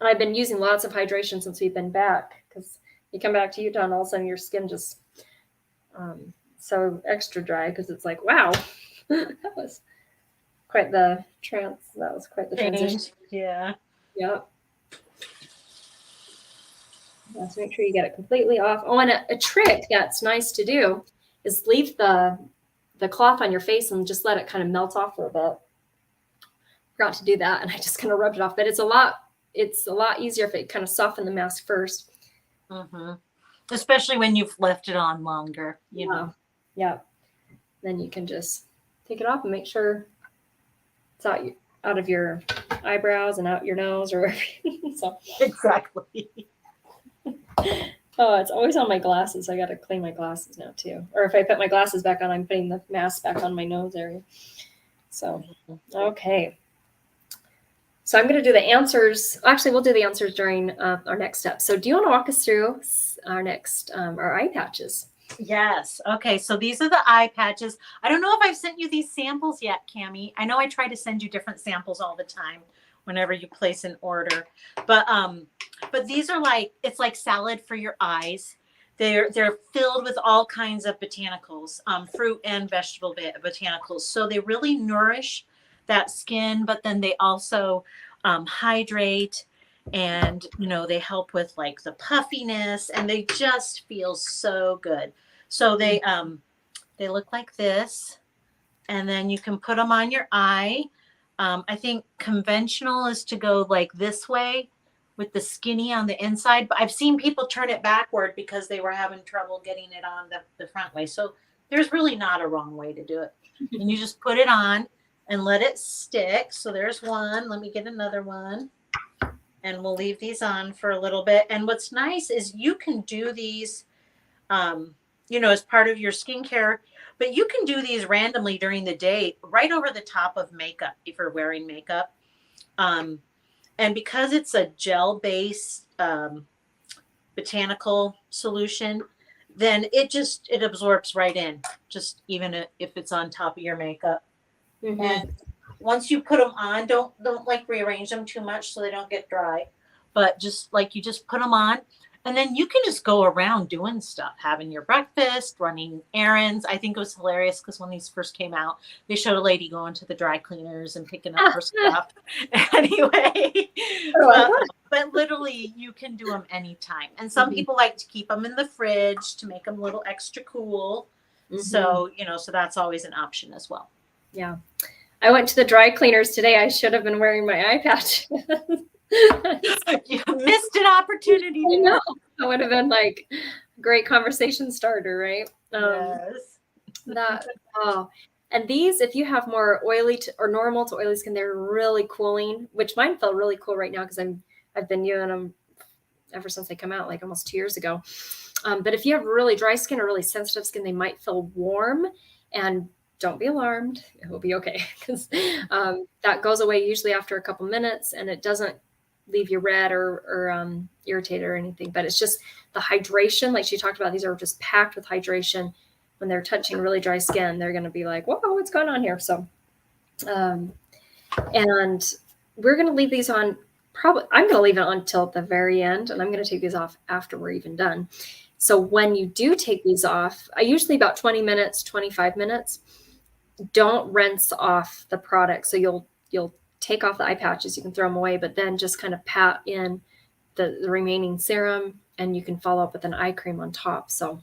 and I've been using lots of hydration since we've been back, because you come back to Utah and all of a sudden your skin just so extra dry, because it's like, wow, that was quite the transition. Yeah. Yep. So make sure you get it completely off. Oh, and a trick that's nice to do is leave the cloth on your face and just let it kind of melt off for a bit. Forgot to do that, and I just kind of rubbed it off. But it's a lot easier if it kind of softened the mask first. Especially when you've left it on longer, you know. Yeah. Then you can just take it off and make sure it's out of your eyebrows and out your nose or wherever. So exactly. Oh, it's always on my glasses. I got to clean my glasses now too. Or if I put my glasses back on, I'm putting the mask back on my nose area. So, okay. So I'm going to do the answers. Actually, we'll do the answers during our next step. So do you want to walk us through our next, our eye patches? Yes. Okay. So these are the eye patches. I don't know if I've sent you these samples yet, Cami. I know I try to send you different samples all the time whenever you place an order. But these are it's like salad for your eyes. They're filled with all kinds of botanicals, fruit and vegetable botanicals. So they really nourish that skin, but then they also hydrate, and they help with the puffiness, and they just feel so good. So they look like this, and then you can put them on your eye. I think conventional is to go this way with the skinny on the inside, but I've seen people turn it backward because they were having trouble getting it on the front way. So there's really not a wrong way to do it. And you just put it on and let it stick. So there's one. Let me get another one. And we'll leave these on for a little bit. And what's nice is you can do these, as part of your skincare, but you can do these randomly during the day, right over the top of makeup if you're wearing makeup. And because it's a gel based botanical solution, then it absorbs right in, just even if it's on top of your makeup. Mm-hmm. And once you put them on, don't like rearrange them too much so they don't get dry, but just like you just put them on, and then you can just go around doing stuff, having your breakfast, running errands. I think it was hilarious because when these first came out, they showed a lady going to the dry cleaners and picking up her stuff. Anyway, but literally you can do them anytime. And some people like to keep them in the fridge to make them a little extra cool. So, so that's always an option as well. Yeah. I went to the dry cleaners today. I should have been wearing my eye patch. You missed an opportunity. I know. That would have been like a great conversation starter, right? Yes. And these, if you have more oily or normal to oily skin, they're really cooling, which mine felt really cool right now because I've been using them ever since they come out, like almost 2 years ago. But if you have really dry skin or really sensitive skin, they might feel warm, and don't be alarmed. It will be okay because that goes away usually after a couple minutes, and it doesn't leave you red or irritated or anything. But it's just the hydration, like she talked about. These are just packed with hydration. When they're touching really dry skin, they're going to be like, "Whoa, what's going on here?" So, and we're going to leave these on. I'm going to leave it on until the very end, and I'm going to take these off after we're even done. So when you do take these off, I usually about 20 minutes, 25 minutes. Don't rinse off the product. So you'll take off the eye patches, you can throw them away, but then just kind of pat in the remaining serum, and you can follow up with an eye cream on top. So,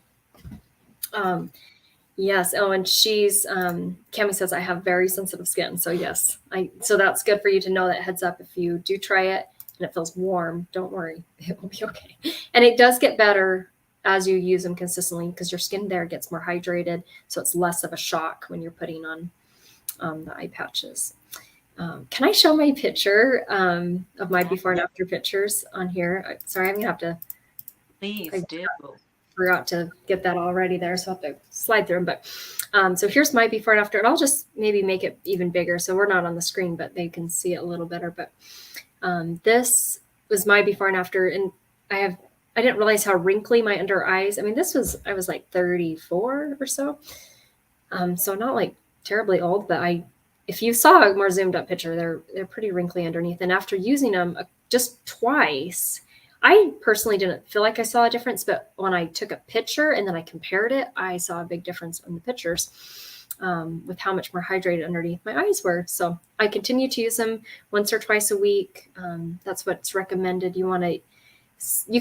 yes. Oh, and Cami says I have very sensitive skin. So yes, so that's good for you to know that. Heads up, if you do try it and it feels warm, don't worry, it will be okay. And it does get better as you use them consistently because your skin there gets more hydrated. So it's less of a shock when you're putting on the eye patches. Can I show my picture of my before and after pictures on here? Sorry, I'm going to have to. Please do. Forgot to get that all ready there, so I'll have to slide through them. But so here's my before and after, and I'll just maybe make it even bigger so we're not on the screen, but they can see it a little better. But this was my before and after, and I didn't realize how wrinkly my under eyes. I mean, I was like 34 or so. So not like terribly old, but if you saw a more zoomed up picture, they're pretty wrinkly underneath. And after using them just twice, I personally didn't feel like I saw a difference, but when I took a picture and then I compared it, I saw a big difference in the pictures with how much more hydrated underneath my eyes were. So I continue to use them once or twice a week. That's what's recommended. You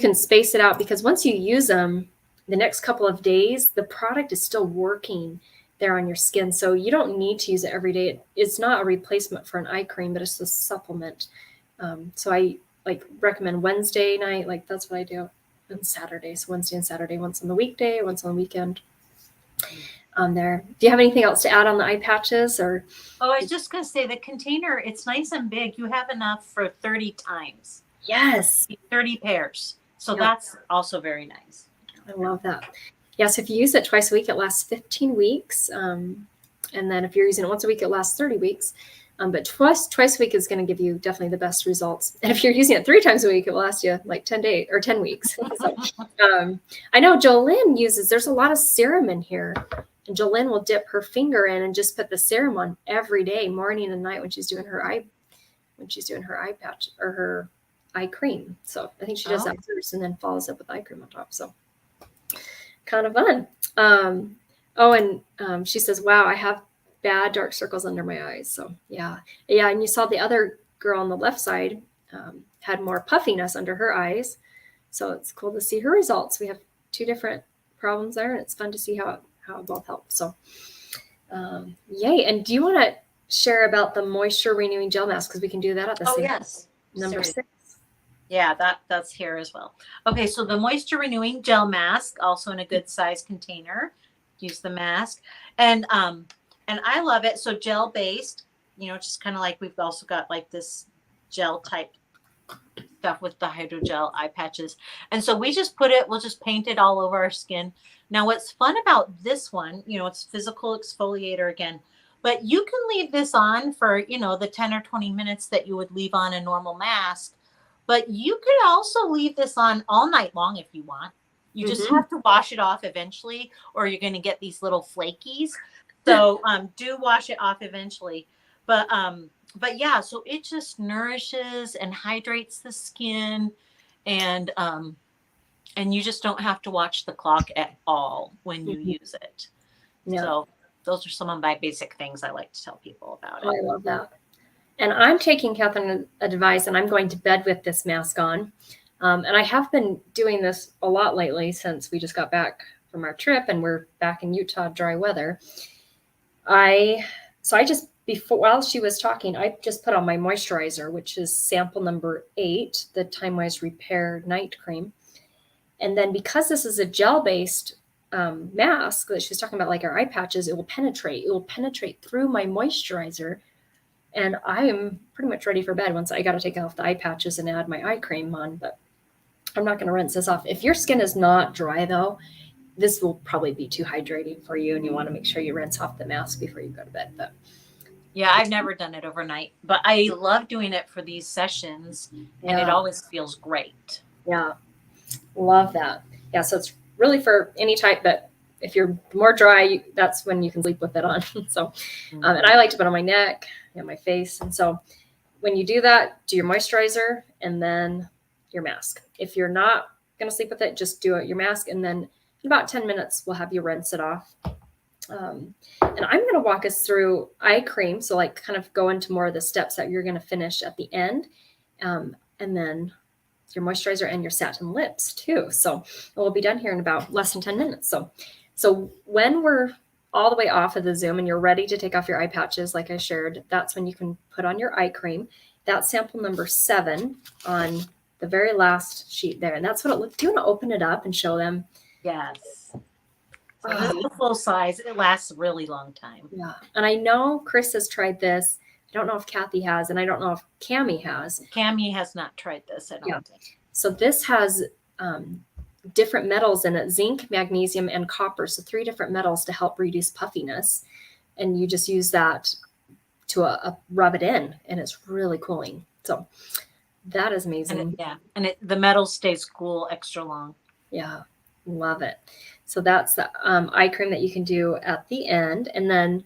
can space it out because once you use them, the next couple of days, the product is still working there on your skin. So you don't need to use it every day. It's not a replacement for an eye cream, but it's a supplement. So I recommend Wednesday night. Like that's what I do on Saturday. So Wednesday and Saturday, once on the weekday, once on the weekend. There. Do you have anything else to add on the eye patches or? Oh, I was just going to say the container, it's nice and big. You have enough for 30 times. Yes. 30 pairs. So that's also very nice. I love that. Yes. If you use it twice a week, it lasts 15 weeks. And then if you're using it once a week, it lasts 30 weeks. But twice a week is going to give you definitely the best results. And if you're using it 3 times a week, it will last you like 10 days or 10 weeks. So, I know Jolynn there's a lot of serum in here. And Jolynn will dip her finger in and just put the serum on every day, morning and night when she's doing her eye patch or her eye cream. So I think she does that first and then follows up with eye cream on top. So kind of fun. She says, wow, I have bad dark circles under my eyes. So yeah. And you saw the other girl on the left side had more puffiness under her eyes. So it's cool to see her results. We have 2 different problems there, and it's fun to see how it both helps. So yay. And do you want to share about the moisture renewing gel mask? Because we can do that at the same yes. Number 6. Yeah, that's here as well. Okay, so the moisture renewing gel mask, also in a good size container. Use the mask. And I love it. So gel based, just kind of like we've also got like this gel type stuff with the hydrogel eye patches. And so we'll just paint it all over our skin. Now, what's fun about this one, it's physical exfoliator again, But you can leave this on for, you know, the 10 or 20 minutes that you would leave on a normal mask. But you could also leave this on all night long if you want. You just Mm-hmm. have to wash it off eventually, or you're going to get these little flakies. So do wash it off eventually. But yeah, so it just nourishes and hydrates the skin, and you just don't have to watch the clock at all when you Mm-hmm. use it. Yeah. So those are some of my basic things I like to tell people about Oh, it. I love that. And I'm taking Catherine's advice, and I'm going to bed with this mask on. And I have been doing this a lot lately since we just got back from our trip and we're back in Utah, dry weather. I just before while she was talking, I just put on my moisturizer, which is sample number 8, the Time Wise Repair Night Cream. And then because this is a gel-based mask that she was talking about, like our eye patches, it will penetrate through my moisturizer, and I am pretty much ready for bed once I got to take off the eye patches and add my eye cream on. But I'm not going to rinse this off. If your skin is not dry, though, this will probably be too hydrating for you, and you want to make sure you rinse off the mask before you go to bed. But Yeah, I've never done it overnight, but I love doing it for these sessions, and it yeah, always feels great. yeah, love that. Yeah, so it's really for any type, but if you're more dry, that's when you can sleep with it on. So, and I like to put it on my neck and my face. And so when you do that, do your moisturizer and then your mask. If you're not going to sleep with it, just do it your mask, and then in about 10 minutes, we'll have you rinse it off. And I'm going to walk us through eye cream. So like kind of go into more of the steps that you're going to finish at the end. And then your moisturizer and your satin lips too. So we'll be done here in about less than 10 minutes. So when we're all the way off of the Zoom and you're ready to take off your eye patches, like I shared, that's when you can put on your eye cream. That's sample number 7 on the very last sheet there. And that's what it looked. Do you want to open it up and show them? Yes. So this is a full size. It lasts a really long time. Yeah. And I know Chris has tried this. I don't know if Kathy has, and I don't know if Cammie has. Cammie has not tried this, I don't think. So this has different metals in it: zinc, magnesium, and copper. So 3 different metals to help reduce puffiness. And you just use that to rub it in, and it's really cooling. So that is amazing. And the metal stays cool extra long. Yeah, love it. So that's the eye cream that you can do at the end. And then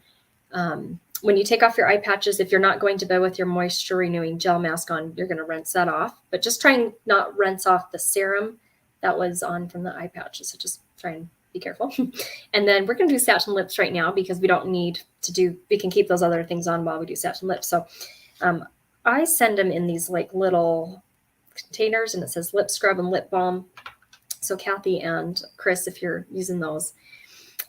when you take off your eye patches, if you're not going to bed with your moisture renewing gel mask on, you're going to rinse that off. But just try and not rinse off the serum that was on from the eye patches. So just try and be careful. And then we're going to do satin lips right now because we don't need to do, we can keep those other things on while we do satin lips. So I send them in these like little containers, and it says lip scrub and lip balm. So Kathy and Chris, if you're using those,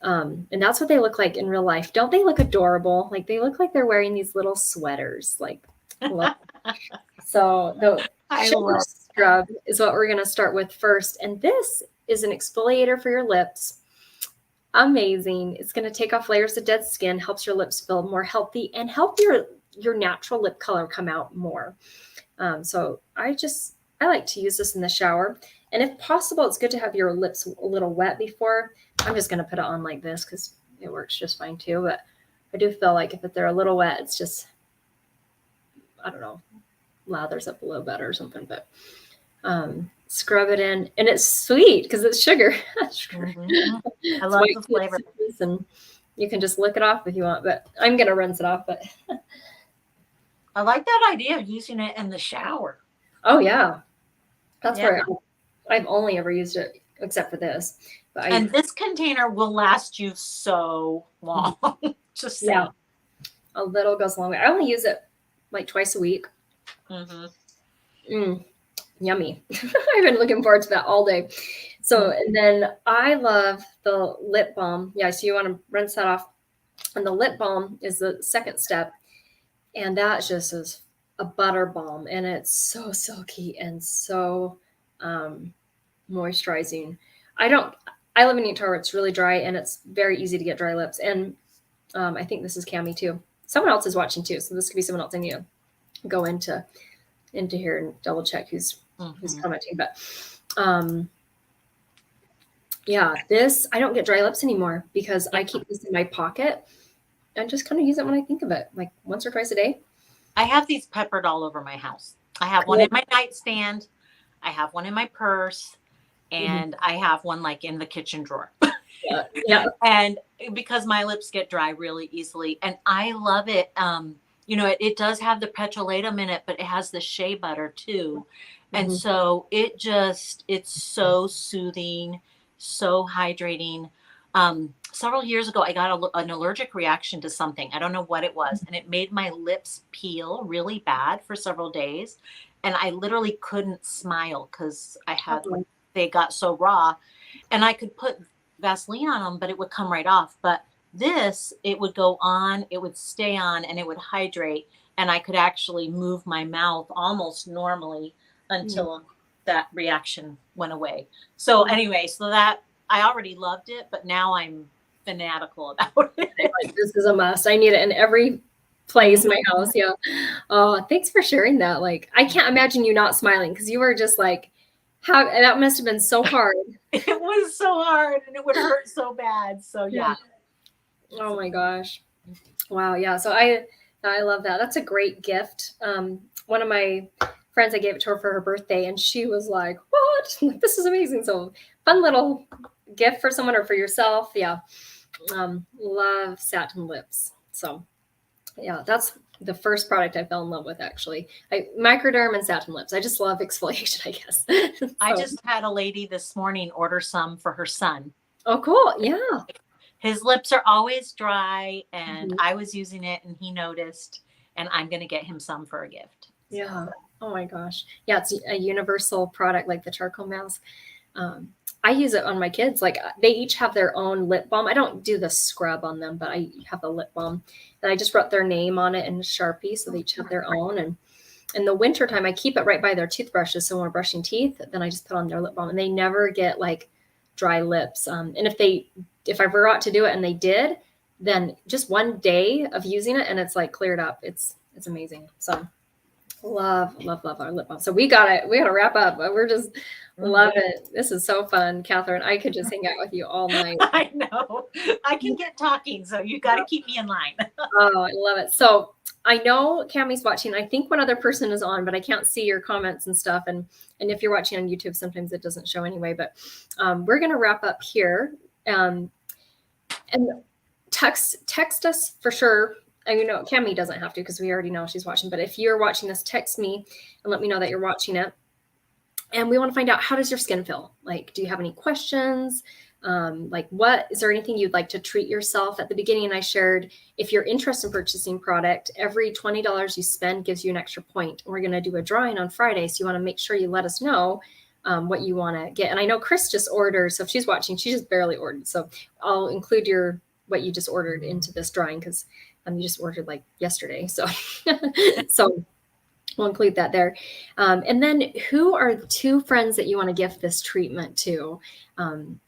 and that's what they look like in real life. Don't they look adorable? Like they look like they're wearing these little sweaters. Like, so the sugar scrub is what we're going to start with first. And this is an exfoliator for your lips. Amazing. It's going to take off layers of dead skin, helps your lips feel more healthy, and help your natural lip color come out more. So I like to use this in the shower. And if possible, it's good to have your lips a little wet before. I'm just going to put it on like this because it works just fine too. But I do feel like if they're a little wet, it's just, I don't know, lathers up a little better or something. But scrub it in. And it's sweet because it's sugar. Mm-hmm. I love the flavor. And you can just lick it off if you want. But I'm going to rinse it off. But I like that idea of using it in the shower. Oh, yeah. That's where I've only ever used it except for this. And this container will last you so long. Just saying. Yeah. A little goes a long way. I only use it like twice a week. Yummy. I've been looking forward to that all day. So, and then I love the lip balm. Yeah, so you want to rinse that off. And the lip balm is the second step. And that just is a butter balm. And it's so silky and so moisturizing. I live in Utah where it's really dry and it's very easy to get dry lips. And I think this is Cammie too. Someone else is watching too. So this could be someone else I need to go into here and double check who's commenting. But yeah, this, I don't get dry lips anymore because I keep this in my pocket. just kind of use it when I think of it, like once or twice a day. I have these peppered all over my house. I have one Cool. in my nightstand. I have one in my purse, and I have one like in the kitchen drawer. Yeah. Yeah. And because my lips get dry really easily, and I love it. It does have the petrolatum in it, but it has the shea butter too. And Mhm. so it's so soothing, so hydrating. Several years ago, I got an allergic reaction to something. I don't know what it was. And it made my lips peel really bad for several days. And I literally couldn't smile because they got so raw. And I could put Vaseline on them, but it would come right off. But this, it would go on, it would stay on, and it would hydrate. And I could actually move my mouth almost normally until that reaction went away. So anyway, so that I already loved it, but now I'm fanatical about it. Like, this is a must. I need it in every place in my house. Yeah. Oh, thanks for sharing that. Like, I can't imagine you not smiling because you were just like, how that must have been so hard. It was so hard and it would hurt so bad. So yeah. Oh my gosh. Wow. Yeah. So I love that. That's a great gift. One of my friends, I gave it to her for her birthday, and she was like, "What? This is amazing!" So fun little gift for someone or for yourself. Yeah. Love satin lips. So yeah, that's the first product I fell in love with, actually. Microderm and satin lips. I just love exfoliation, I guess. So. I just had a lady this morning order some for her son. Oh, cool. Yeah. His lips are always dry, and I was using it, and he noticed, and I'm going to get him some for a gift. Yeah. Oh my gosh. Yeah, it's a universal product like the charcoal mask. I use it on my kids. Like, they each have their own lip balm. I don't do the scrub on them, but I have the lip balm. And I just wrote their name on it in Sharpie, so they each have their own. And in the wintertime, I keep it right by their toothbrushes. So when we're brushing teeth, then I just put on their lip balm, and they never get like dry lips. And if I forgot to do it and they did, then just one day of using it and it's like cleared up. It's amazing. So love our lip balm. So we gotta wrap up. We're just love it. This is so fun, Catherine. I could just hang out with you all night. I know. I can get talking, so you got to keep me in line. Oh, I love it. So I know Cammie's watching. I think one other person is on, but I can't see your comments and stuff. And if you're watching on YouTube, sometimes it doesn't show anyway. But we're gonna wrap up here. And text us for sure. And Cammie doesn't have to because we already know she's watching. But if you're watching this, text me and let me know that you're watching it. And we want to find out, how does your skin feel? Like, do you have any questions? Like, what is there anything you'd like to treat yourself? At the beginning, I shared, if you're interested in purchasing product, every $20 you spend gives you an extra point. And we're going to do a drawing on Friday. So you want to make sure you let us know what you want to get. And I know Chris just ordered. So if she's watching, she just barely ordered. So I'll include what you just ordered into this drawing because you just ordered like yesterday. So, so we'll include that there. And then, who are the 2 friends that you want to gift this treatment to?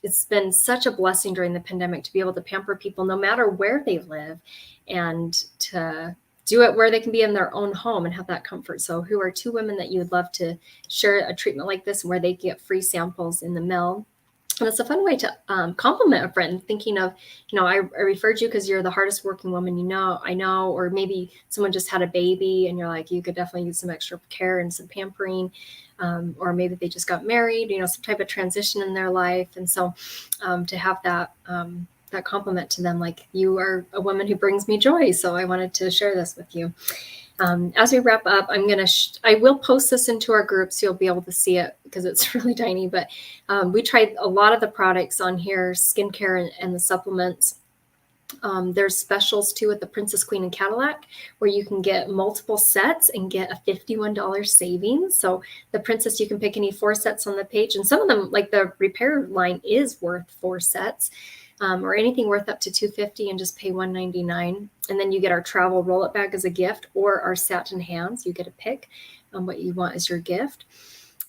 It's been such a blessing during the pandemic to be able to pamper people no matter where they live, and to do it where they can be in their own home and have that comfort. So who are 2 women that you would love to share a treatment like this, and where they get free samples in the mail? And it's a fun way to compliment a friend, thinking of, I referred you because you're the hardest working woman I know, or maybe someone just had a baby and you're like, you could definitely use some extra care and some pampering, or maybe they just got married, some type of transition in their life. And so to have that compliment to them, like, you are a woman who brings me joy. So I wanted to share this with you. As we wrap up, I will post this into our group so you'll be able to see it because it's really tiny, but we tried a lot of the products on here, skincare and the supplements. There's specials too at the Princess, Queen, and Cadillac where you can get multiple sets and get a $51 savings. So the Princess, you can pick any 4 sets on the page, and some of them, like the repair line, is worth 4 sets. Or anything worth up to $250, and just pay $199. And then you get our travel roll-up bag as a gift, or our satin hands. You get to pick what you want as your gift.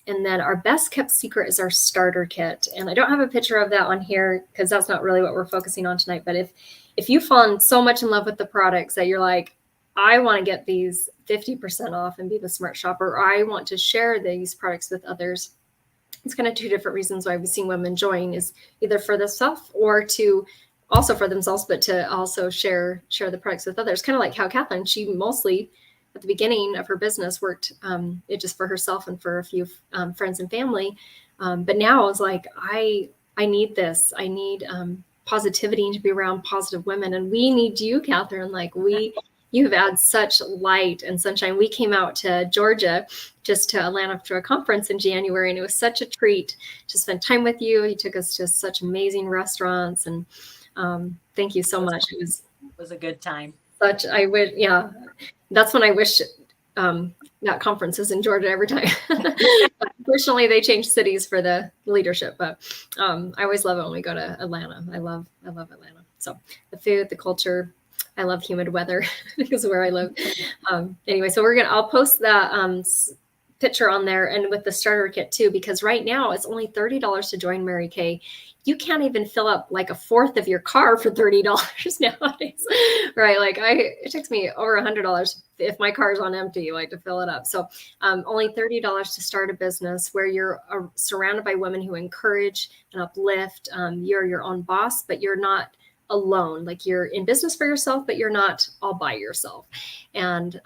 And then our best kept secret is our starter kit. And I don't have a picture of that on here because that's not really what we're focusing on tonight. But if you've fallen so much in love with the products that you're like, I want to get these 50% off and be the smart shopper, or I want to share these products with others, it's kind of 2 different reasons why we've seen women join, is either for the stuff or to also for themselves, but to also share the products with others. Kind of like how Catherine, she mostly at the beginning of her business worked it just for herself and for a few friends and family. But now it's like, I need this. I need positivity and to be around positive women. And we need you, Catherine. Like you have added such light and sunshine. We came out to Georgia, just to Atlanta for a conference in January, and it was such a treat to spend time with you. You took us to such amazing restaurants, and thank you so much. It was a good time. That's when I wish that conference is in Georgia every time. Unfortunately, they changed cities for the leadership, but I always love it when we go to Atlanta. I love Atlanta. So the food, the culture. I love humid weather because of where I live. Anyway, so I'll post that picture on there, and with the starter kit too, because right now it's only $30 to join Mary Kay. You can't even fill up like a fourth of your car for $30 nowadays, right? Like it takes me over $100 if my car's on empty, like to fill it up. So only $30 to start a business where you're surrounded by women who encourage and uplift. You're your own boss, but you're not alone. Like you're in business for yourself, but you're not all by yourself. And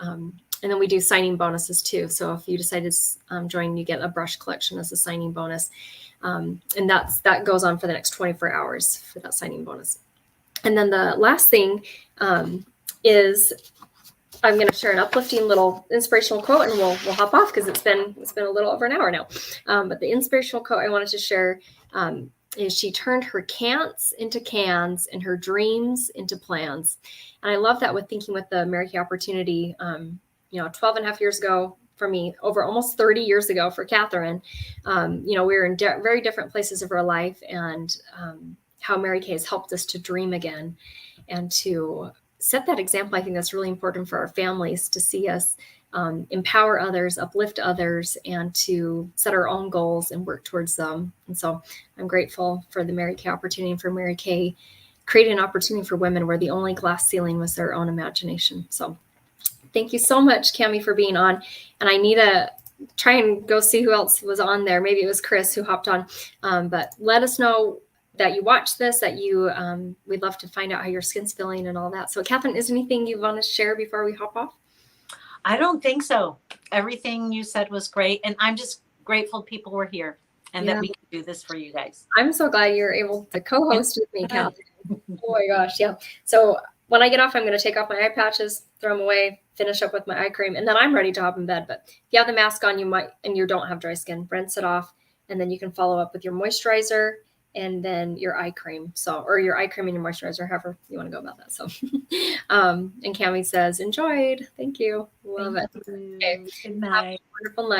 then we do signing bonuses too. So if you decide to join, you get a brush collection as a signing bonus. And that goes on for the next 24 hours for that signing bonus. And then the last thing is I'm going to share an uplifting little inspirational quote, and we'll hop off because it's been a little over an hour now. But the inspirational quote I wanted to share is, she turned her can'ts into cans and her dreams into plans. And I love that with thinking with the Mary Kay opportunity, 12 and a half years ago for me, over almost 30 years ago for Catherine. We were in very different places of our life, and how Mary Kay has helped us to dream again and to set that example. I think that's really important for our families, to see us empower others, uplift others, and to set our own goals and work towards them. And so I'm grateful for the Mary Kay opportunity, and for Mary Kay creating an opportunity for women where the only glass ceiling was their own imagination. So thank you so much, Cami, for being on. And I need to try and go see who else was on there. Maybe it was Chris who hopped on, but let us know that you watched this, that you, we'd love to find out how your skin's feeling and all that. So Catherine, is there anything you want to share before we hop off? I don't think so. Everything you said was great. And I'm just grateful people were here and that we can do this for you guys. I'm so glad you're able to co-host with me, Catherine. Oh my gosh. Yeah. So when I get off, I'm going to take off my eye patches, throw them away, finish up with my eye cream, and then I'm ready to hop in bed. But if you have the mask on, and you don't have dry skin, rinse it off. And then you can follow up with your moisturizer and then your eye cream. Or your eye cream and your moisturizer, however you want to go about that. So, and Cami says, enjoyed. Thank you. Love it. Okay. Good night. Have a wonderful night.